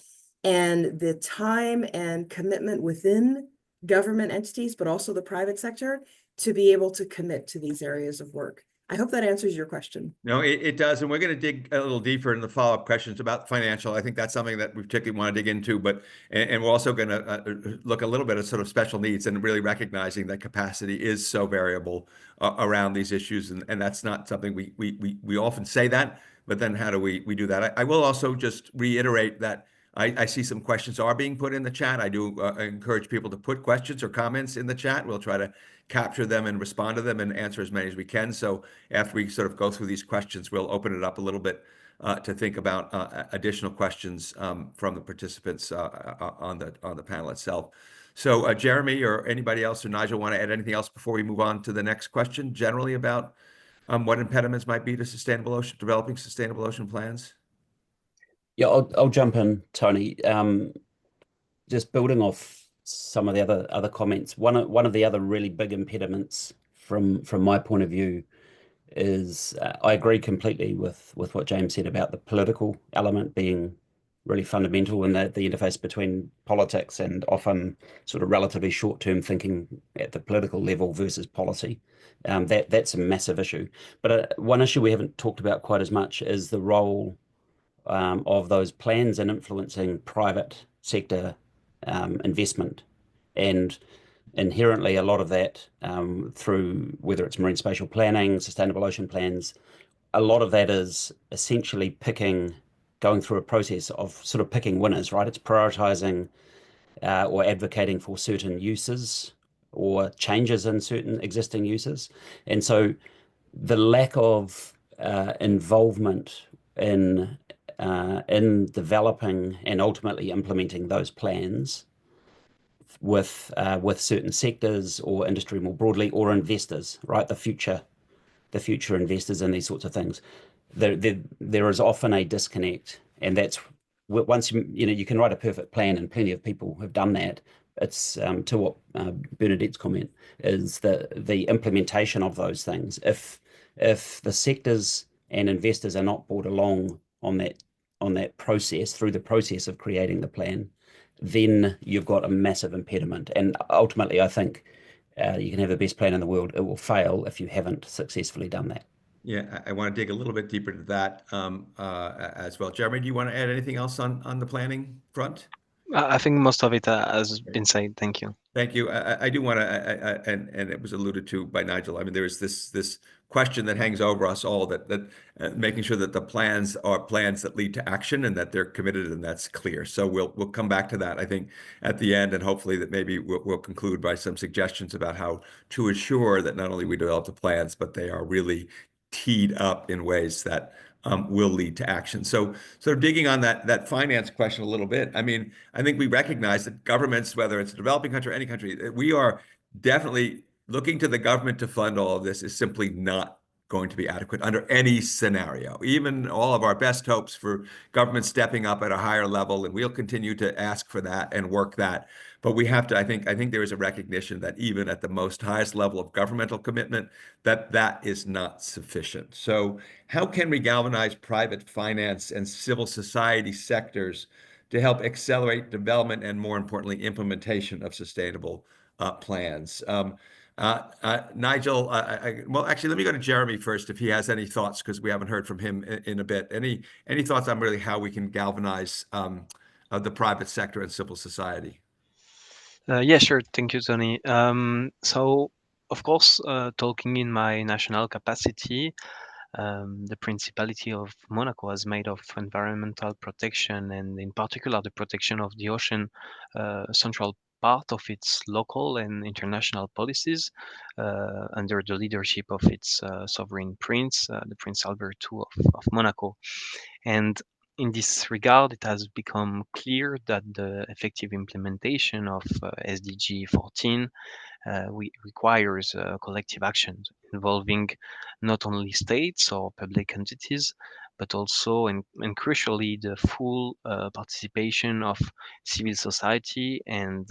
and the time and commitment within government entities, but also the private sector, to be able to commit to these areas of work. I hope that answers your question. No, it does. And we're going to dig a little deeper in the follow-up questions about financial. I think that's something that we particularly want to dig into, but and we're also going to look a little bit at sort of special needs and really recognizing that capacity is so variable around these issues. And that's not something we often say that, but then how do we do that? I will also just reiterate that I see some questions are being put in the chat. I do encourage people to put questions or comments in the chat. We'll try to capture them and respond to them and answer as many as we can. So after we sort of go through these questions, we'll open it up a little bit to think about additional questions from the participants on the panel itself. So Jeremy or anybody else or Nigel want to add anything else before we move on to the next question, generally about what impediments might be to developing sustainable ocean plans? Yeah, I'll jump in, Tony. Just building off some of the other comments. One of the other really big impediments from my point of view is I agree completely with what James said about the political element being really fundamental, and the interface between politics and often sort of relatively short-term thinking at the political level versus policy. That's a massive issue. But one issue we haven't talked about quite as much is the role of those plans in influencing private sector investment. And inherently, a lot of that through whether it's marine spatial planning, sustainable ocean plans, a lot of that is essentially going through a process of sort of picking winners, right? It's prioritizing or advocating for certain uses or changes in certain existing uses. And so the lack of involvement in developing and ultimately implementing those plans with certain sectors or industry more broadly, or investors, right? The future investors in these sorts of things. There is often a disconnect, and that's once you can write a perfect plan, and plenty of people have done that. It's to what Bernadette's comment is the implementation of those things. If the sectors and investors are not brought along on that process, through the process of creating the plan, then you've got a massive impediment. And ultimately, I think you can have the best plan in the world, it will fail if you haven't successfully done that. Yeah, I want to dig a little bit deeper into that as well. Jeremy, do you want to add anything else on the planning front? I think most of it has been said. Thank you. Thank you. I do want to, and it was alluded to by Nigel. I mean, there is this question that hangs over us all that making sure that the plans are plans that lead to action and that they're committed and that's clear. So we'll come back to that, I think, at the end, and hopefully that maybe we'll conclude by some suggestions about how to ensure that not only we develop the plans, but they are really teed up in ways that will lead to action. So sort of digging on that finance question a little bit. I mean, I think we recognize that governments, whether it's a developing country or any country, we are definitely looking to the government to fund all of this is simply not going to be adequate under any scenario. Even all of our best hopes for government stepping up at a higher level, and we'll continue to ask for that and work that. But we have to, I think there is a recognition that even at the most highest level of governmental commitment, that is not sufficient. So how can we galvanize private finance and civil society sectors to help accelerate development and, more importantly, implementation of sustainable plans? Nigel, well, actually, let me go to Jeremy first if he has any thoughts, because we haven't heard from him in a bit. Any thoughts on really how we can galvanize the private sector and civil society? Yeah, sure. Thank you, Tony. So, of course, talking in my national capacity, the Principality of Monaco has made of environmental protection and, in particular, the protection of the ocean, a central part of its local and international policies under the leadership of its sovereign prince, the Prince Albert II of Monaco. And in this regard, it has become clear that the effective implementation of SDG 14 requires collective action involving not only states or public entities, but also and crucially the full participation of civil society and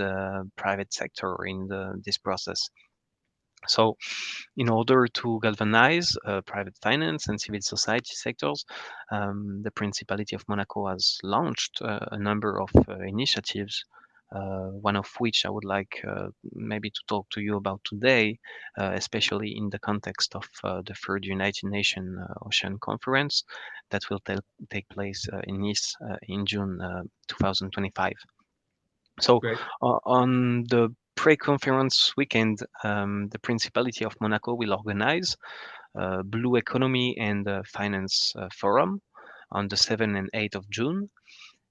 private sector in this process. So, in order to galvanize private finance and civil society sectors, the Principality of Monaco has launched a number of initiatives, one of which I would like maybe to talk to you about today, especially in the context of the third United Nations Ocean Conference that will take place in Nice in June 2025. So Great. on the pre-conference weekend, the Principality of Monaco will organize a Blue Economy and Finance Forum on the 7th and 8th of June.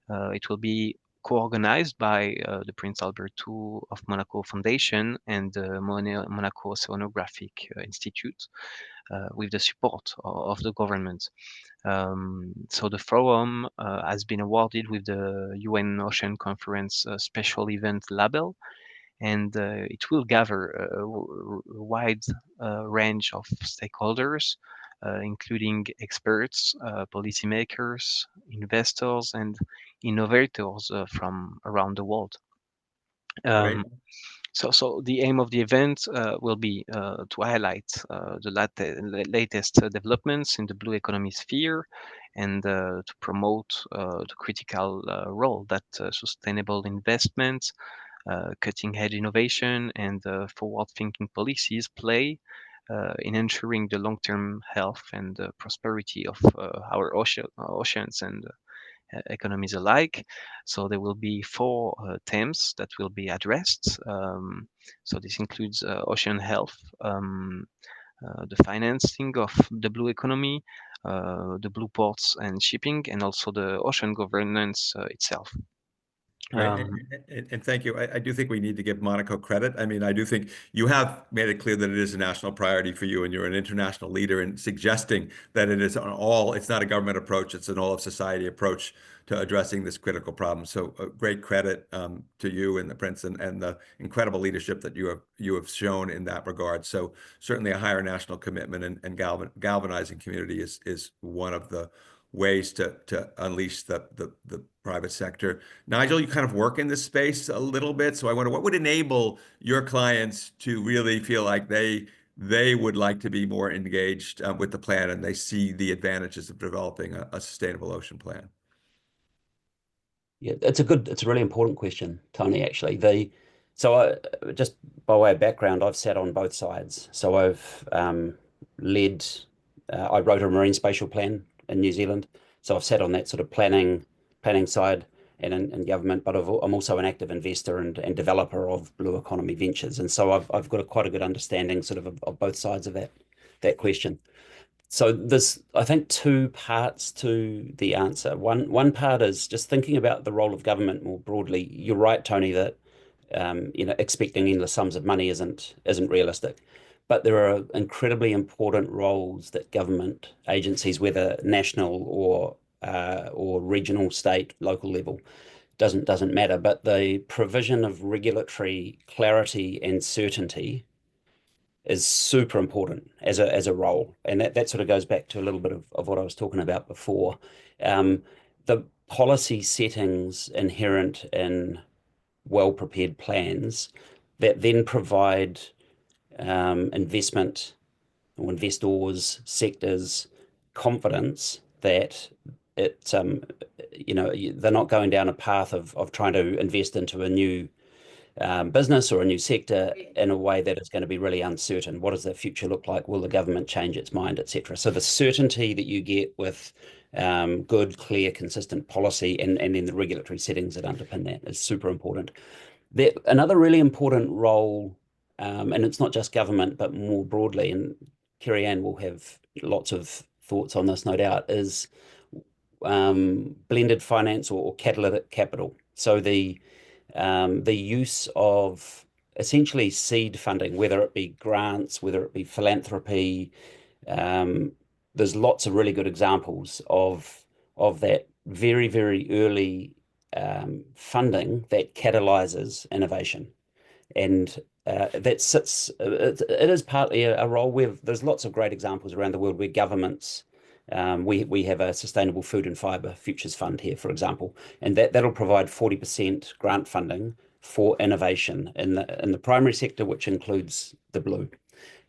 It will be co-organized by the Prince Albert II of Monaco Foundation and the Monaco Oceanographic Institute with the support of the government. So the forum has been awarded with the UN Ocean Conference Special Event label, and it will gather a wide range of stakeholders, including experts, policymakers, investors, and innovators from around the world. Great. So the aim of the event will be to highlight the latest developments in the blue economy sphere and to promote the critical role that sustainable investment, cutting-edge innovation, and forward-thinking policies play in ensuring the long-term health and prosperity of our oceans and economies alike. So there will be four themes that will be addressed. So this includes ocean health, the financing of the blue economy, the blue ports and shipping, and also the ocean governance itself. Right. And thank you. I do think we need to give Monaco credit. I mean, I do think you have made it clear that it is a national priority for you, and you're an international leader in suggesting that it is it's not a government approach, it's an all of society approach to addressing this critical problem. So great credit to you and the Prince and the incredible leadership that you have shown in that regard. So certainly a higher national commitment and galvanizing community is one of the ways to unleash the private sector. Nigel, you kind of work in this space a little bit, so I wonder what would enable your clients to really feel like they would like to be more engaged with the plan and they see the advantages of developing a sustainable ocean plan. Yeah, it's a really important question, Tony, actually. Just by way of background, I've sat on both sides. So I've led I wrote a marine spatial plan in New Zealand, so I've sat on that sort of planning side and in government, but I'm also an active investor and developer of blue economy ventures, and so I've got quite a good understanding sort of both sides of that question. So there's, I think, two parts to the answer. One part is just thinking about the role of government more broadly. You're right, Tony, that expecting endless sums of money isn't realistic. But there are incredibly important roles that government agencies, whether national or regional, state, local level, doesn't matter. But the provision of regulatory clarity and certainty is super important as a role, and that sort of goes back to a little bit of what I was talking about before. The policy settings inherent in well-prepared plans that then provide investment or investors, sectors, confidence that they're not going down a path of trying to invest into a new business or a new sector in a way that is going to be really uncertain. What does the future look like? Will the government change its mind, etc.? So the certainty that you get with good, clear, consistent policy and then the regulatory settings that underpin that is super important. Another really important role, and it's not just government, but more broadly, and Kerry-Ann will have lots of thoughts on this, no doubt, is blended finance or catalytic capital. So the use of essentially seed funding, whether it be grants, whether it be philanthropy, there's lots of really good examples of that very, very early funding that catalyzes innovation. And that sits, it is partly a role where there's lots of great examples around the world where governments, we have a sustainable food and fiber futures fund here, for example, and that'll provide 40% grant funding for innovation in the primary sector, which includes the blue.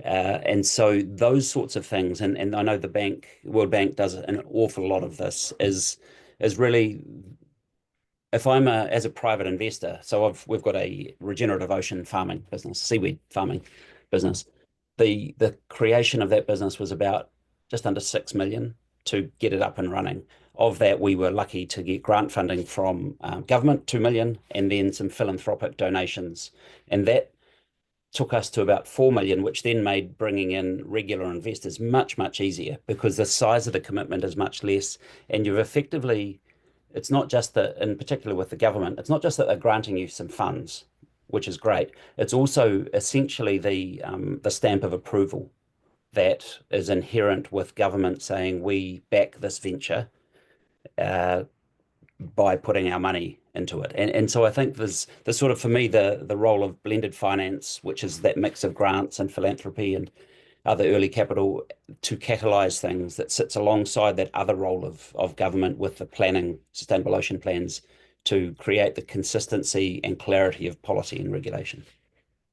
And so those sorts of things, and I know the World Bank does an awful lot of this, is really, if I'm as a private investor, so we've got a regenerative ocean farming business, seaweed farming business. The creation of that business was about just under 6 million to get it up and running. Of that, we were lucky to get grant funding from government, 2 million, and then some philanthropic donations. And that took us to about 4 million, which then made bringing in regular investors much, much easier because the size of the commitment is much less. And you've effectively, it's not just that, in particular with the government, it's not just that they're granting you some funds, which is great. It's also essentially the stamp of approval that is inherent with government saying we back this venture by putting our money into it. And so I think there's sort of, for me, the role of blended finance, which is that mix of grants and philanthropy and other early capital to catalyze things, that sits alongside that other role of government with the planning, sustainable ocean plans, to create the consistency and clarity of policy and regulation.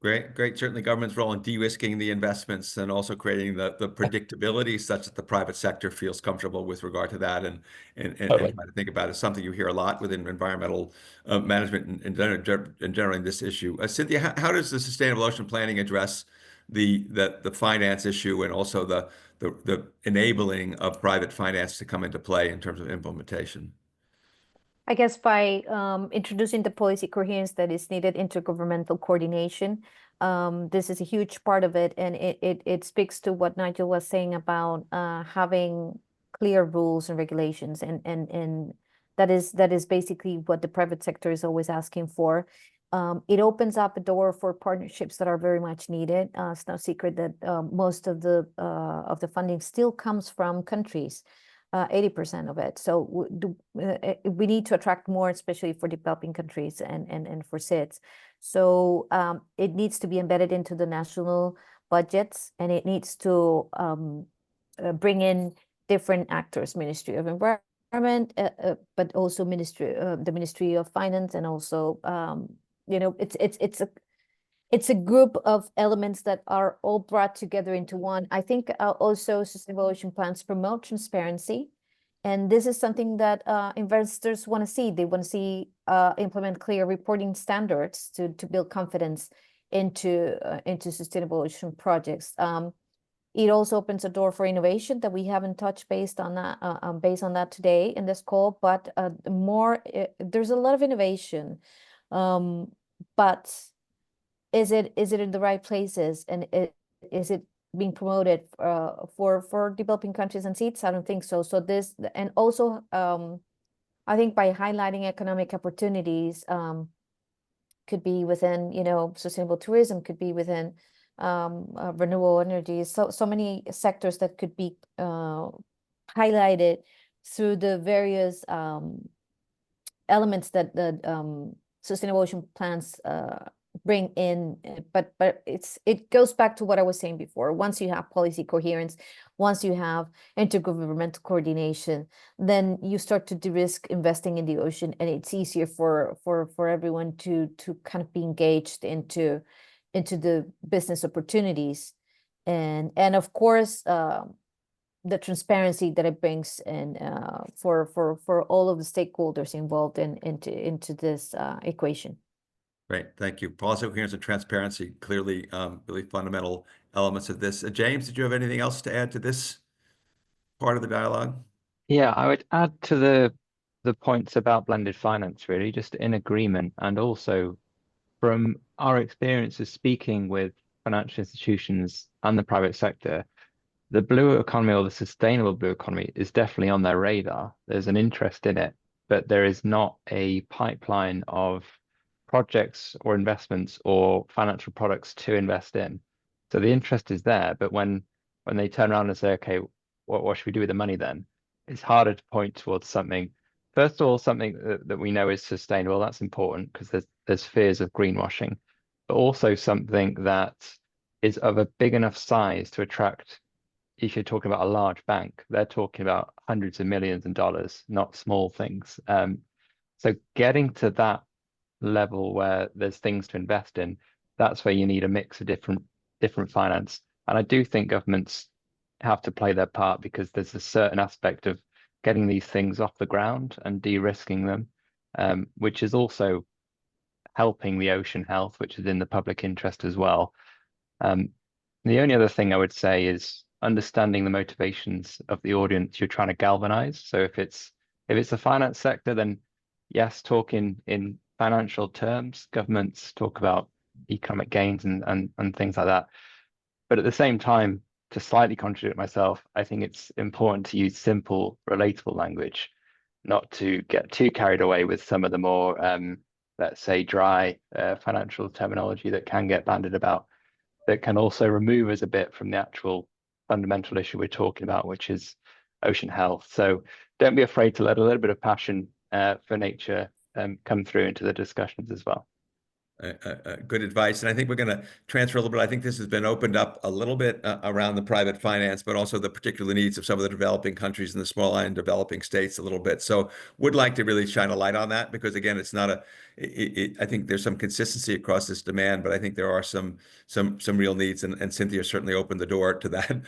Great. Certainly government's role in de-risking the investments and also creating the predictability such that the private sector feels comfortable with regard to that and Totally. try to think about it. It's something you hear a lot within environmental management and generally this issue. Cynthia, how does the sustainable ocean planning address the finance issue and also the enabling of private finance to come into play in terms of implementation? I guess by introducing the policy coherence that is needed, intergovernmental coordination, this is a huge part of it, and it speaks to what Nigel was saying about having clear rules and regulations, and that is basically what the private sector is always asking for. It opens up a door for partnerships that are very much needed. It's no secret that most of the funding still comes from countries. 80% of it. So we need to attract more, especially for developing countries and for SIDS. So it needs to be embedded into the national budgets, and it needs to bring in different actors, Ministry of Environment, but also the Ministry of Finance, and also it's a group of elements that are all brought together into one. I think also sustainable ocean plans promote transparency. And this is something that investors want to see. They want to see implement clear reporting standards to build confidence into sustainable ocean projects. It also opens a door for innovation that we haven't touched based on that today in this call, but there's a lot of innovation, but is it in the right places, and is it being promoted for developing countries and seeds? I don't think so. So this, and also I think by highlighting economic opportunities, could be within, sustainable tourism, could be within renewable energies, so many sectors that could be highlighted through the various elements that the sustainable ocean plans bring in. But it goes back to what I was saying before. Once you have policy coherence, once you have intergovernmental coordination, then you start to de-risk investing in the ocean, and it's easier for everyone to kind of be engaged into the business opportunities, and of course the transparency that it brings in for all of the stakeholders involved into this equation. Great, thank you. Policy coherence and transparency, clearly really fundamental elements of this. James, did you have anything else to add to this part of the dialogue? Yeah, I would add to the points about blended finance, really, just in agreement, and also from our experiences speaking with financial institutions and the private sector, the blue economy, or the sustainable blue economy, is definitely on their radar. There's an interest in it, but there is not a pipeline of projects or investments or financial products to invest in. So the interest is there, but when they turn around and say, okay, what should we do with the money then? It's harder to point towards something. First of all, something that we know is sustainable. That's important because there's fears of greenwashing, but also something that is of a big enough size to attract. If you're talking about a large bank, they're talking about hundreds of millions of dollars, not small things. So getting to that level where there's things to invest in, that's where you need a mix of different finance. And I do think governments have to play their part, because there's a certain aspect of getting these things off the ground and de-risking them, which is also helping the ocean health, which is in the public interest as well. The only other thing I would say is understanding the motivations of the audience you're trying to galvanize. So if it's the finance sector, then yes, talk in financial terms. Governments talk about economic gains and things like that. But at the same time, to slightly contradict myself, I think it's important to use simple, relatable language, not to get too carried away with some of the more, let's say, dry financial terminology that can get bandied about, that can also remove us a bit from the actual fundamental issue we're talking about, which is ocean health. So don't be afraid to let a little bit of passion for nature come through into the discussions as well. Good advice. And I think we're going to transfer a little bit. I think this has been opened up a little bit around the private finance, but also the particular needs of some of the developing countries and the small island developing states a little bit. So would like to really shine a light on that, because again, it's not I think there's some consistency across this demand, but I think there are some real needs, and Cynthia certainly opened the door to that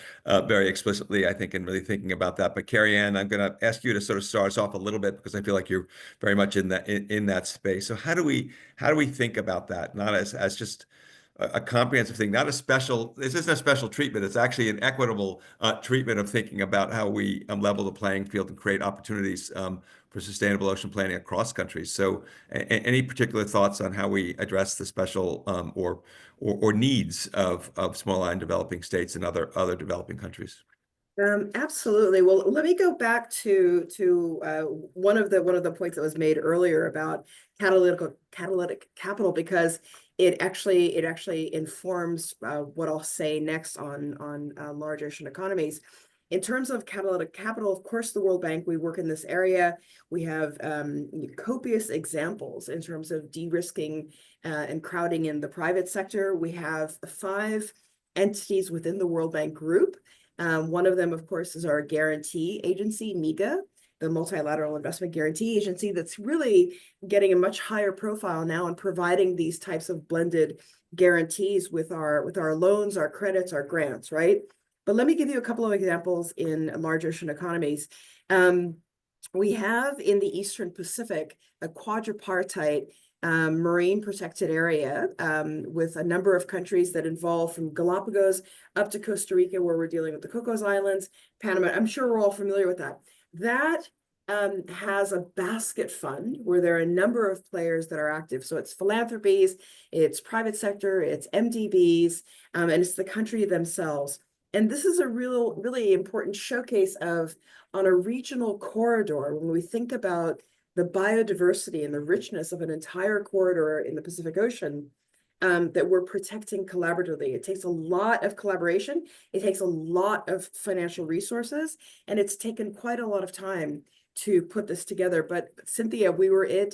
very explicitly, I think, and really thinking about that. But Carrie Ann, I'm going to ask you to sort of start us off a little bit, because I feel like you're very much in that space. So how do we think about that, not as just a comprehensive thing, not a special, this isn't a special treatment, it's actually an equitable treatment of thinking about how we level the playing field and create opportunities for sustainable ocean planning across countries. So any particular thoughts on how we address the special or needs of small island developing states and other developing countries? Absolutely. Well, let me go back to one of the points that was made earlier about catalytic capital, because it actually informs what I'll say next on large ocean economies. In terms of catalytic capital, of course, the World Bank, we work in this area. We have copious examples in terms of de-risking and crowding in the private sector. We have 5 entities within the World Bank group. One of them, of course, is our guarantee agency, MIGA, the Multilateral Investment Guarantee Agency, that's really getting a much higher profile now and providing these types of blended guarantees with our loans, our credits, our grants, right? But let me give you a couple of examples in large ocean economies. We have in the Eastern Pacific a quadripartite marine protected area with a number of countries that involve from Galapagos up to Costa Rica, where we're dealing with the Cocos Islands, Panama. I'm sure we're all familiar with that. That has a basket fund where there are a number of players that are active. So it's philanthropies, it's private sector, it's MDBs, and it's the country themselves. And this is a really important showcase of, on a regional corridor, when we think about the biodiversity and the richness of an entire corridor in the Pacific Ocean, that we're protecting collaboratively. It takes a lot of collaboration. It takes a lot of financial resources, and it's taken quite a lot of time to put this together. But Cynthia, we were at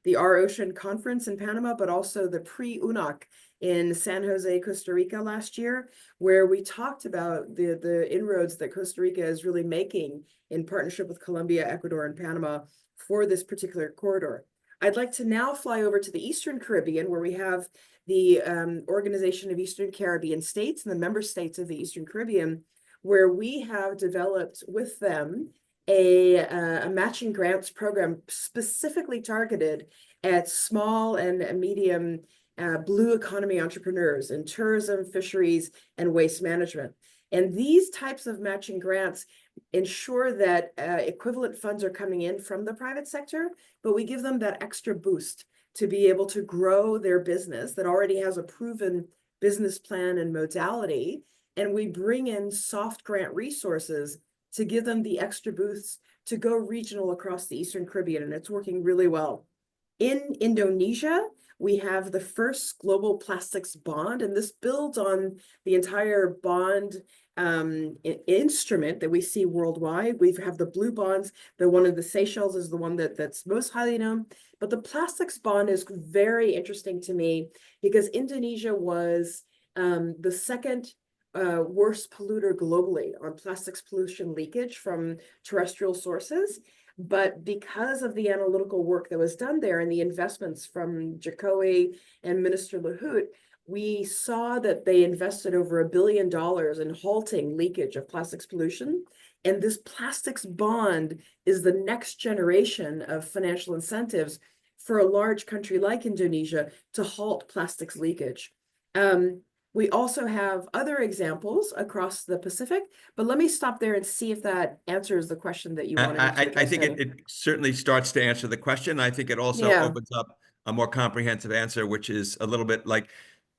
the Our Ocean conference in Panama, but also the pre-UNOC in San Jose, Costa Rica last year, where we talked about the inroads that Costa Rica is really making in partnership with Colombia, Ecuador, and Panama for this particular corridor. I'd like to now fly over to the Eastern Caribbean, where we have the Organization of Eastern Caribbean States and the member states of the Eastern Caribbean, where we have developed with them a matching grants program specifically targeted at small and medium blue economy entrepreneurs in tourism, fisheries, and waste management. And these types of matching grants ensure that equivalent funds are coming in from the private sector, but we give them that extra boost to be able to grow their business that already has a proven business plan and modality. And we bring in soft grant resources to give them the extra boosts to go regional across the Eastern Caribbean, and it's working really well. In Indonesia, we have the first global plastics bond, and this builds on the entire bond instrument that we see worldwide. We have the blue bonds. The one of the Seychelles is the one that's most highly known. But the plastics bond is very interesting to me because Indonesia was the second worst polluter globally on plastics pollution leakage from terrestrial sources. But because of the analytical work that was done there and the investments from Jokowi and Minister Luhut, we saw that they invested over $1 billion in halting leakage of plastics pollution. And this plastics bond is the next generation of financial incentives for a large country like Indonesia to halt plastics leakage. We also have other examples across the Pacific, but let me stop there and see if that answers the question that you wanted me to I think address. it certainly starts to answer the question. I think it also Yeah. opens up a more comprehensive answer, which is a little bit like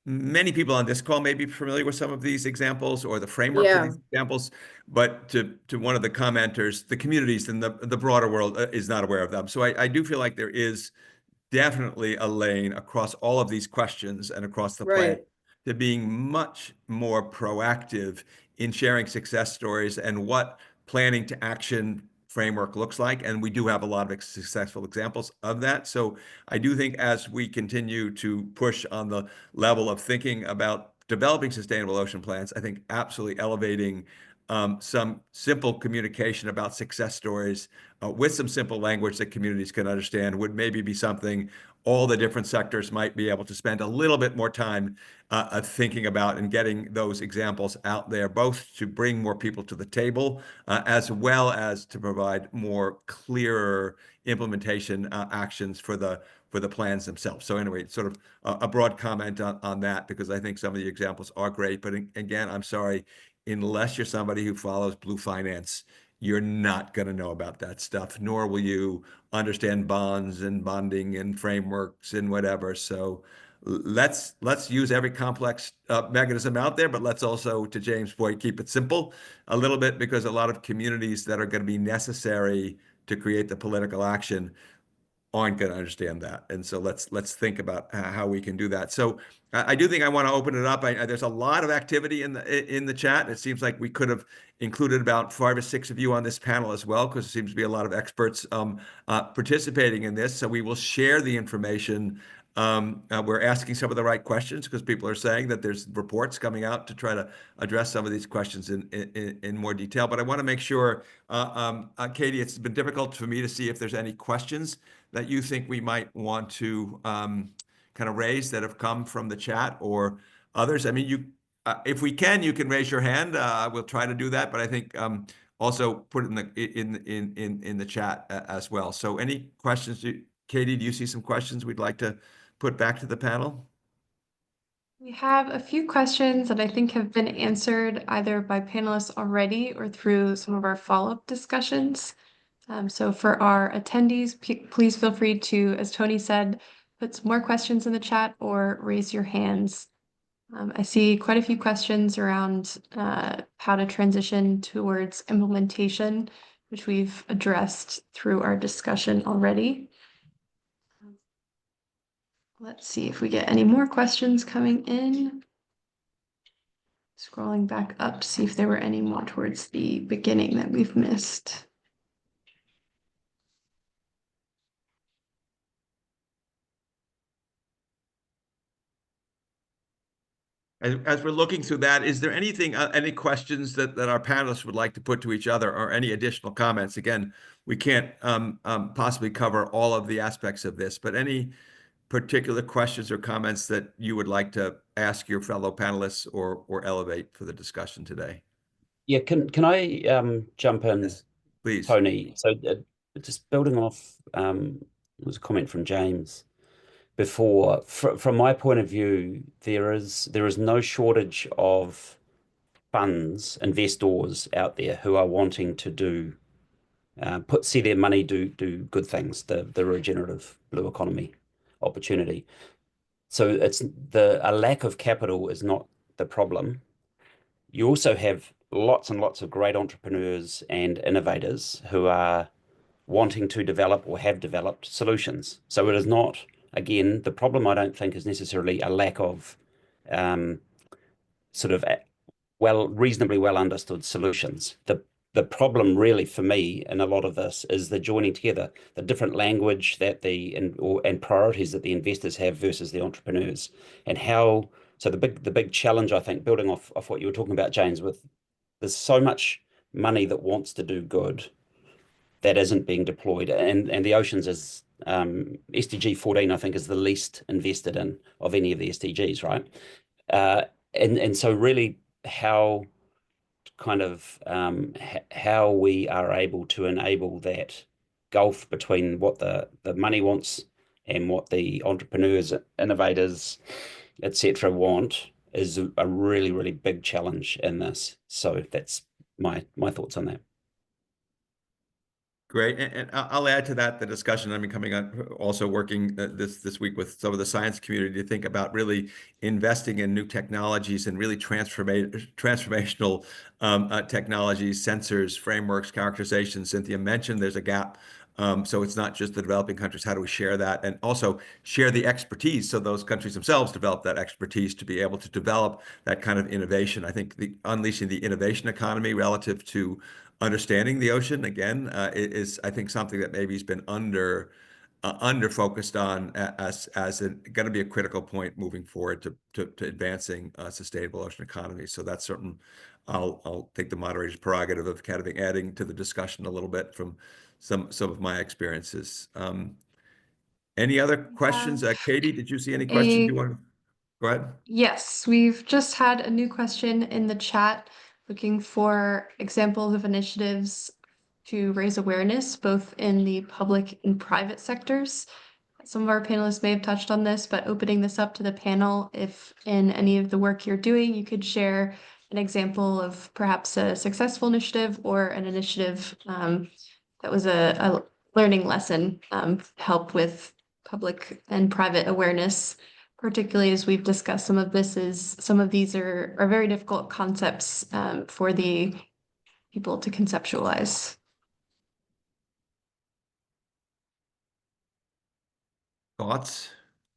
many people on this call may be familiar with some of these examples or the framework for Yeah. these examples, but to one of the commenters, the communities and the broader world is not aware of them. So I do feel like there is definitely a lane across all of these questions and across the plan Right. to being much more proactive in sharing success stories and what planning to action framework looks like. And we do have a lot of successful examples of that. So I do think as we continue to push on the level of thinking about developing sustainable ocean plans, I think absolutely elevating some simple communication about success stories with some simple language that communities can understand would maybe be something all the different sectors might be able to spend a little bit more time thinking about and getting those examples out there, both to bring more people to the table, as well as to provide more clearer implementation actions for the plans themselves. So anyway, sort of a broad comment on that, because I think some of the examples are great. But again, I'm sorry, unless you're somebody who follows blue finance, you're not going to know about that stuff, nor will you understand bonds and bonding and frameworks and whatever. So let's use every complex mechanism out there, but let's also, to James' point, keep it simple a little bit, because a lot of communities that are going to be necessary to create the political action aren't going to understand that. And so let's think about how we can do that. So I do think I want to open it up. There's a lot of activity in the chat. It seems like we could have included about 5 or 6 of you on this panel as well, because there seems to be a lot of experts participating in this. So we will share the information. We're asking some of the right questions because people are saying that there's reports coming out to try to address some of these questions in more detail. But I want to make sure, Katie, it's been difficult for me to see if there's any questions that you think we might want to kind of raise that have come from the chat or others. I mean, if we can, you can raise your hand. We'll try to do that, but I think also put it in the chat as well. So any questions Katie, do you see some questions we'd like to put back to the panel? We have a few questions that I think have been answered either by panelists already or through some of our follow-up discussions. So for our attendees, please feel free to, as Tony said, put some more questions in the chat or raise your hands. I see quite a few questions around how to transition towards implementation, which we've addressed through our discussion already. Let's see if we get any more questions coming in. Scrolling back up to see if there were any more towards the beginning that we've missed. As we're looking through that, is there anything, any questions that our panelists would like to put to each other, or any additional comments? Again, we can't possibly cover all of the aspects of this, but any particular questions or comments that you would like to ask your fellow panelists or elevate for the discussion today? Yeah, can I jump in, Yes, please. Tony? So just building off, there was a comment from James before. From my point of view, there is no shortage of funds, investors out there who are wanting to do see their money do good things, the regenerative blue economy opportunity. So it's a lack of capital is not the problem. You also have lots and lots of great entrepreneurs and innovators who are wanting to develop or have developed solutions. So it is not, again, the problem I don't think is necessarily a lack of sort of reasonably well understood solutions. The problem really for me in a lot of this is the joining together, the different language that and priorities that the investors have versus the entrepreneurs, and how. So the big challenge, I think, building off what you were talking about, James, with there's so much money that wants to do good that isn't being deployed, and the oceans is SDG 14, I think, is the least invested in of any of the SDGs, right? And so really how kind of how we are able to enable that gulf between what the money wants and what the entrepreneurs, innovators, etc. want is a really, really big challenge in this. So that's my thoughts on that. Great, and I'll add to that the discussion. I'm coming on, also working this week with some of the science community to think about really investing in new technologies and really transformational technologies, sensors, frameworks, characterization. Cynthia mentioned there's a gap. So it's not just the developing countries. How do we share that, and also share the expertise so those countries themselves develop that expertise to be able to develop that kind of innovation? I think unleashing the innovation economy relative to understanding the ocean again is, I think, something that maybe has been under focused on as going to be a critical point moving forward to advancing a sustainable ocean economy. So that's certain. I'll take the moderator's prerogative of kind of adding to the discussion a little bit from some of my experiences. Any other questions? Katie, did you see any questions you want? Go ahead. Yes, we've just had a new question in the chat looking for examples of initiatives to raise awareness both in the public and private sectors. Some of our panelists may have touched on this, but opening this up to the panel, if in any of the work you're doing, you could share an example of perhaps a successful initiative or an initiative that was a learning lesson, help with public and private awareness, particularly as we've discussed some of these are very difficult concepts for the people to conceptualize. Thoughts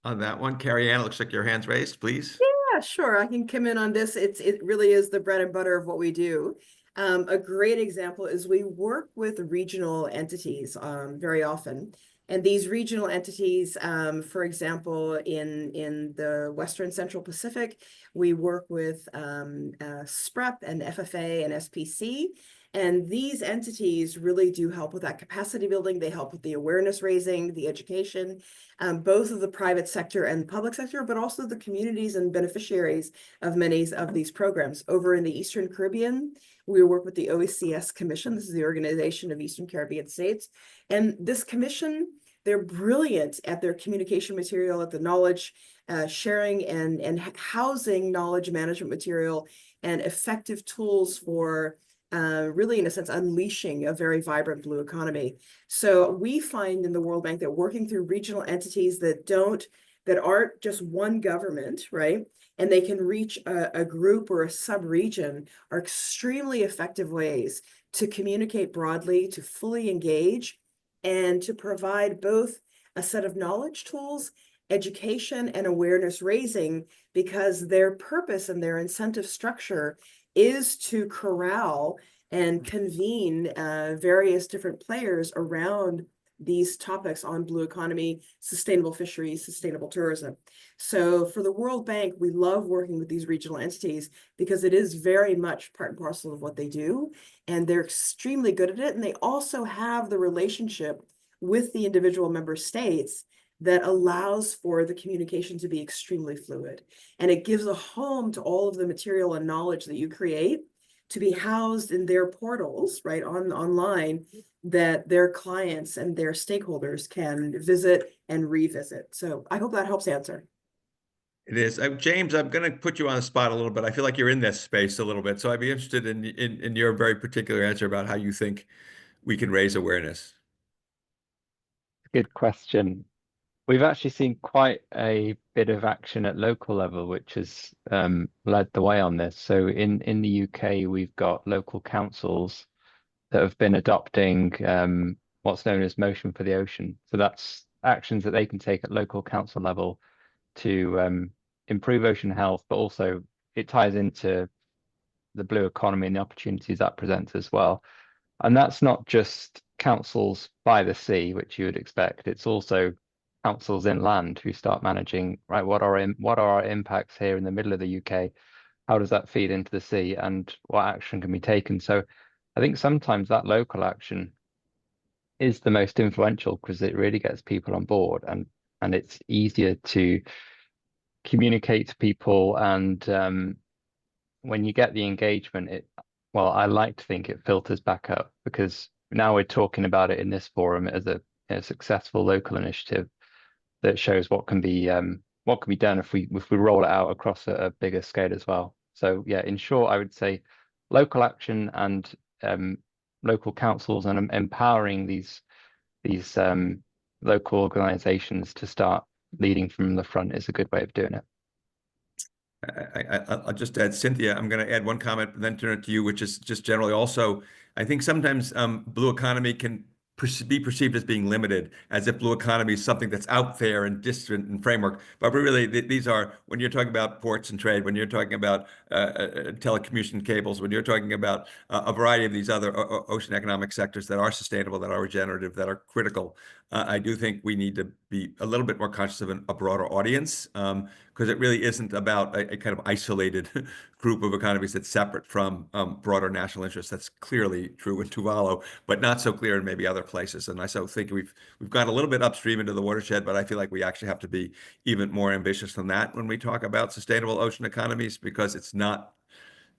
on that one? Carrie Ann, looks like your hand's raised, please. Yeah, sure. I can come in on this. It really is the bread and butter of what we do. A great example is we work with regional entities very often. And these regional entities, for example, in the Western Central Pacific, we work with SPREP and FFA and SPC. And these entities really do help with that capacity building. They help with the awareness raising, the education, both of the private sector and public sector, but also the communities and beneficiaries of many of these programs. Over in the Eastern Caribbean, we work with the OECS Commission. This is the Organization of Eastern Caribbean States. And this commission They're brilliant at their communication material, at the knowledge sharing and housing knowledge management material and effective tools for really, in a sense, unleashing a very vibrant blue economy. So we find in the World Bank that working through regional entities that aren't just one government, right? And they can reach a group or a sub-region are extremely effective ways to communicate broadly, to fully engage, and to provide both a set of knowledge tools, education, and awareness raising, because their purpose and their incentive structure is to corral and convene various different players around these topics on blue economy, sustainable fisheries, sustainable tourism. So for the World Bank, we love working with these regional entities because it is very much part and parcel of what they do, and they're extremely good at it. And they also have the relationship with the individual member states that allows for the communication to be extremely fluid. And it gives a home to all of the material and knowledge that you create to be housed in their portals, right, online, that their clients and their stakeholders can visit and revisit. So I hope that helps answer. It is. James, I'm going to put you on the spot a little bit. I feel like you're in this space a little bit. So I'd be interested in your very particular answer about how you think we can raise awareness. Good question. We've actually seen quite a bit of action at local level, which has led the way on this. So in the UK, we've got local councils that have been adopting what's known as Motion for the Ocean. So that's actions that they can take at local council level to improve ocean health, but also it ties into the blue economy and the opportunities that presents as well. And that's not just councils by the sea, which you would expect. It's also councils inland who start managing, right, what are our impacts here in the middle of the UK? How does that feed into the sea, and what action can be taken? So I think sometimes that local action is the most influential because it really gets people on board, and it's easier to communicate to people. And when you get the engagement, well, I like to think it filters back up, because now we're talking about it in this forum as a successful local initiative that shows what can be done if we roll it out across a bigger scale as well. So yeah, in short, I would say local action and local councils and empowering these local organizations to start leading from the front is a good way of doing it. I'll just add, Cynthia, I'm going to add one comment, and then turn it to you, which is just generally also, I think sometimes blue economy can be perceived as being limited, as if blue economy is something that's out there and distant and framework. But really, these are, when you're talking about ports and trade, when you're talking about telecommunication cables, when you're talking about a variety of these other ocean economic sectors that are sustainable, that are regenerative, that are critical, I do think we need to be a little bit more conscious of a broader audience, because it really isn't about a kind of isolated group of economies that's separate from broader national interests. That's clearly true in Tuvalu, but not so clear in maybe other places. And I so think we've gone a little bit upstream into the watershed, but I feel like we actually have to be even more ambitious than that when we talk about sustainable ocean economies, because it's not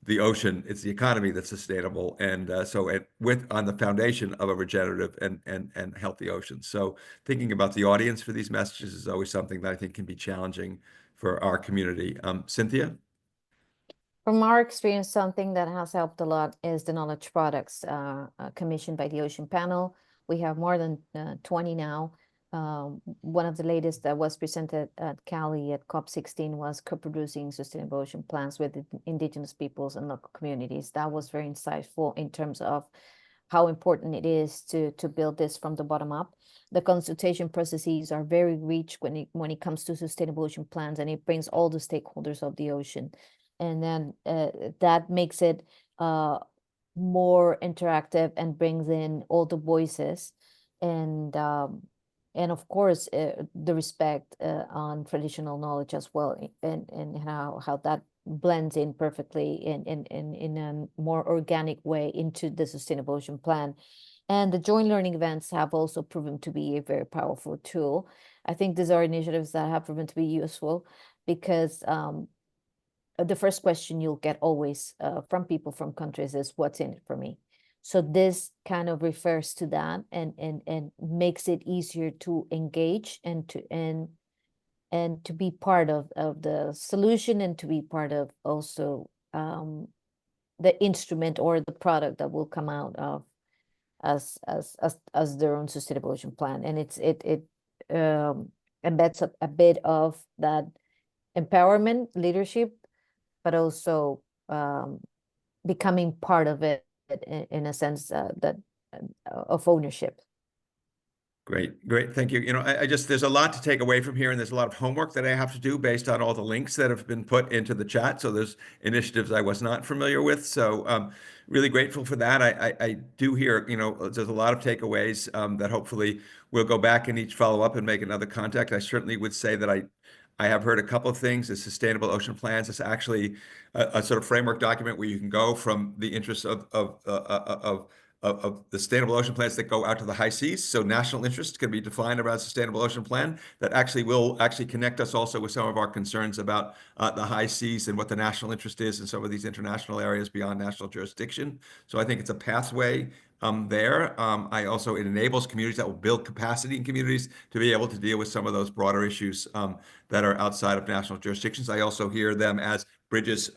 the ocean, it's the economy that's sustainable, and on the foundation of a regenerative and healthy ocean. So thinking about the audience for these messages is always something that I think can be challenging for our community. Cynthia? From our experience, something that has helped a lot is the knowledge products commissioned by the Ocean Panel. We have more than 20 now. One of the latest that was presented at Cali at COP16 was co-producing sustainable ocean plans with indigenous peoples and local communities. That was very insightful in terms of how important it is to build this from the bottom up. The consultation processes are very rich when it comes to sustainable ocean plans, and it brings all the stakeholders of the ocean. And then that makes it more interactive and brings in all the voices, and of course the respect on traditional knowledge as well, and how that blends in perfectly in a more organic way into the sustainable ocean plan. And the joint learning events have also proven to be a very powerful tool. I think these are initiatives that have proven to be useful, because the first question you'll get always from people from countries is, what's in it for me? So this kind of refers to that and makes it easier to engage and to be part of the solution and to be part of also the instrument or the product that will come out of as their own sustainable ocean plan. And it embeds a bit of that empowerment, leadership, but also becoming part of it in a sense that of ownership. Great. Thank you. You know, I just, there's a lot to take away from here, and there's a lot of homework that I have to do based on all the links that have been put into the chat. So there's initiatives I was not familiar with. So really grateful for that. I do hear, you know, there's a lot of takeaways that hopefully we'll go back and each follow up and make another contact. I certainly would say that I have heard a couple of things. The Sustainable Ocean Plans is actually a sort of framework document where you can go from the interests of the sustainable ocean plans that go out to the high seas. So national interest can be defined around sustainable ocean plan that actually will connect us also with some of our concerns about the high seas and what the national interest is in some of these international areas beyond national jurisdiction. So I think it's a pathway there. It enables communities that will build capacity in communities to be able to deal with some of those broader issues that are outside of national jurisdictions. I also hear them as bridges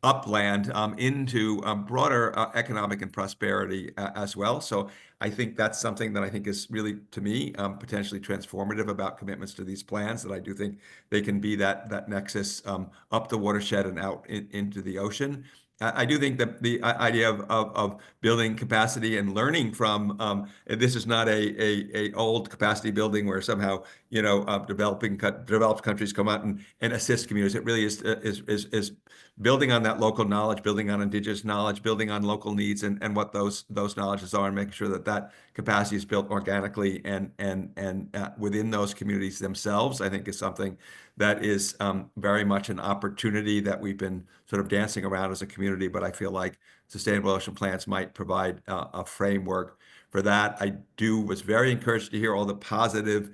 upland into broader economic and prosperity as well. So I think that's something that I think is really, to me, potentially transformative about commitments to these plans, that I do think they can be that nexus up the watershed and out into the ocean. I do think that the idea of building capacity and learning from this is not a old capacity building where somehow, you know, developed countries come out and assist communities. It really is building on that local knowledge, building on indigenous knowledge, building on local needs and what those knowledges are, and making sure that capacity is built organically and within those communities themselves. I think is something that is very much an opportunity that we've been sort of dancing around as a community, but I feel like sustainable ocean plans might provide a framework for that. I was very encouraged to hear all the positive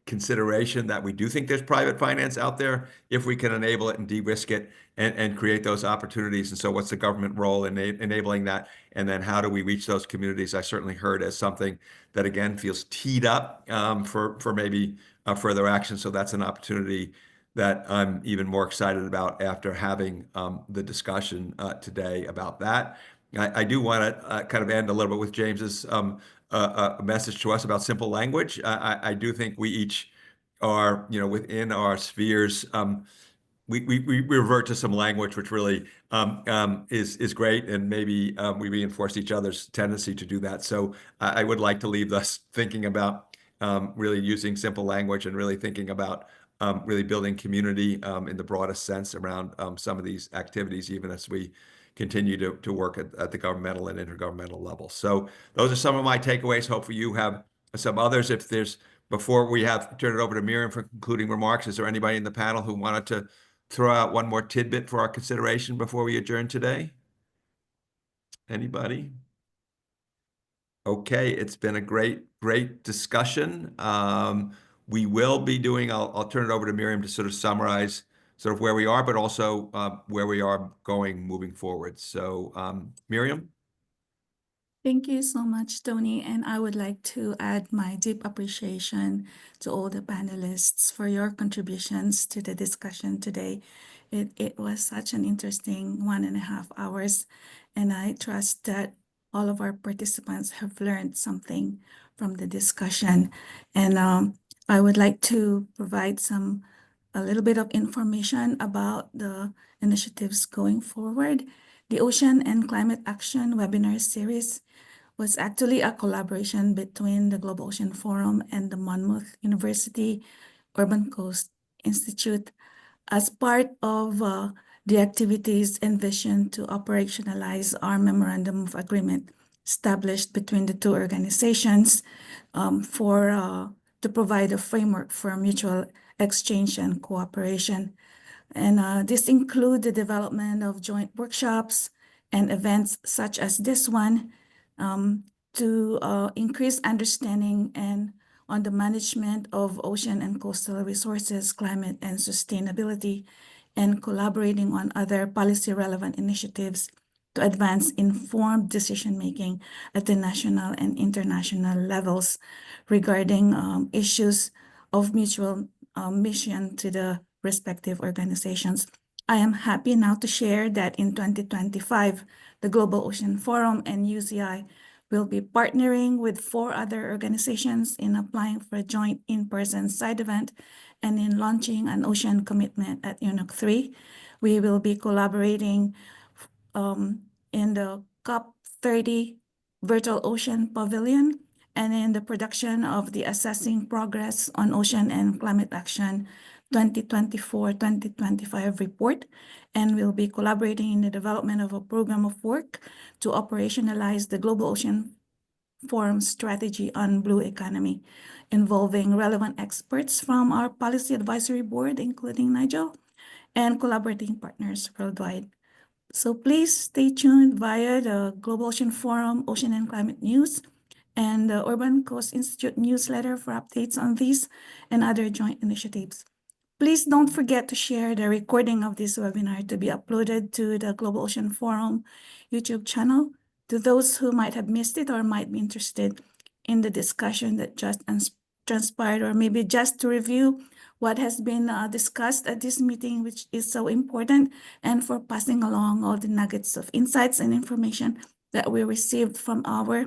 consideration that we do think there's private finance out there if we can enable it and de-risk it and create those opportunities. And so what's the government role in enabling that? And then how do we reach those communities? I certainly heard as something that, again, feels teed up for maybe further action. So that's an opportunity that I'm even more excited about after having the discussion today about that. I do want to kind of end a little bit with James's a message to us about simple language. I do think we each are, you know, within our spheres. We revert to some language which really is great, and maybe we reinforce each other's tendency to do that. So I would like to leave us thinking about really using simple language and really thinking about really building community in the broadest sense around some of these activities, even as we continue to work at the governmental and intergovernmental level. So those are some of my takeaways. Hopefully you have some others. Before we turn it over to Miriam for concluding remarks, is there anybody in the panel who wanted to throw out one more tidbit for our consideration before we adjourn today? Anybody? Okay, it's been a great discussion. We will be doing, I'll turn it over to Miriam to sort of summarize sort of where we are, but also where we are moving forward. So Miriam? Thank you so much, Tony. And I would like to add my deep appreciation to all the panelists for your contributions to the discussion today. It was such an interesting 1.5 hours, and I trust that all of our participants have learned something from the discussion. And I would like to provide a little bit of information about the initiatives going forward. The Ocean and Climate Action webinar series was actually a collaboration between the Global Ocean Forum and the Monmouth University Urban Coast Institute as part of the activities envisioned to operationalize our memorandum of agreement established between the two organizations to provide a framework for mutual exchange and cooperation. And this include the development of joint workshops and events such as this one to increase understanding on the management of ocean and coastal resources, climate and sustainability, and collaborating on other policy relevant initiatives to advance informed decision-making at the national and international levels regarding issues of mutual mission to the respective organizations. I am happy now to share that in 2025, the Global Ocean Forum and UCI will be partnering with 4 other organizations in applying for a joint in-person side event and in launching an ocean commitment at UNOC 3. We will be collaborating in the COP30 Virtual Ocean Pavilion and in the production of the Assessing Progress on Ocean and Climate Action 2024-2025 report, and we'll be collaborating in the development of a program of work to operationalize the Global Ocean Forum strategy on blue economy, involving relevant experts from our policy advisory board, including Nigel, and collaborating partners worldwide. So please stay tuned via the Global Ocean Forum, Ocean and Climate News, and the Urban Coast Institute newsletter for updates on these and other joint initiatives. Please don't forget to share the recording of this webinar to be uploaded to the Global Ocean Forum YouTube channel to those who might have missed it or might be interested in the discussion that just transpired, or maybe just to review what has been discussed at this meeting, which is so important, and for passing along all the nuggets of insights and information that we received from our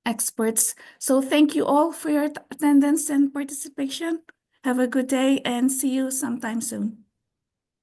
experts. So thank you all for your attendance and participation. Have a good day and see you sometime soon.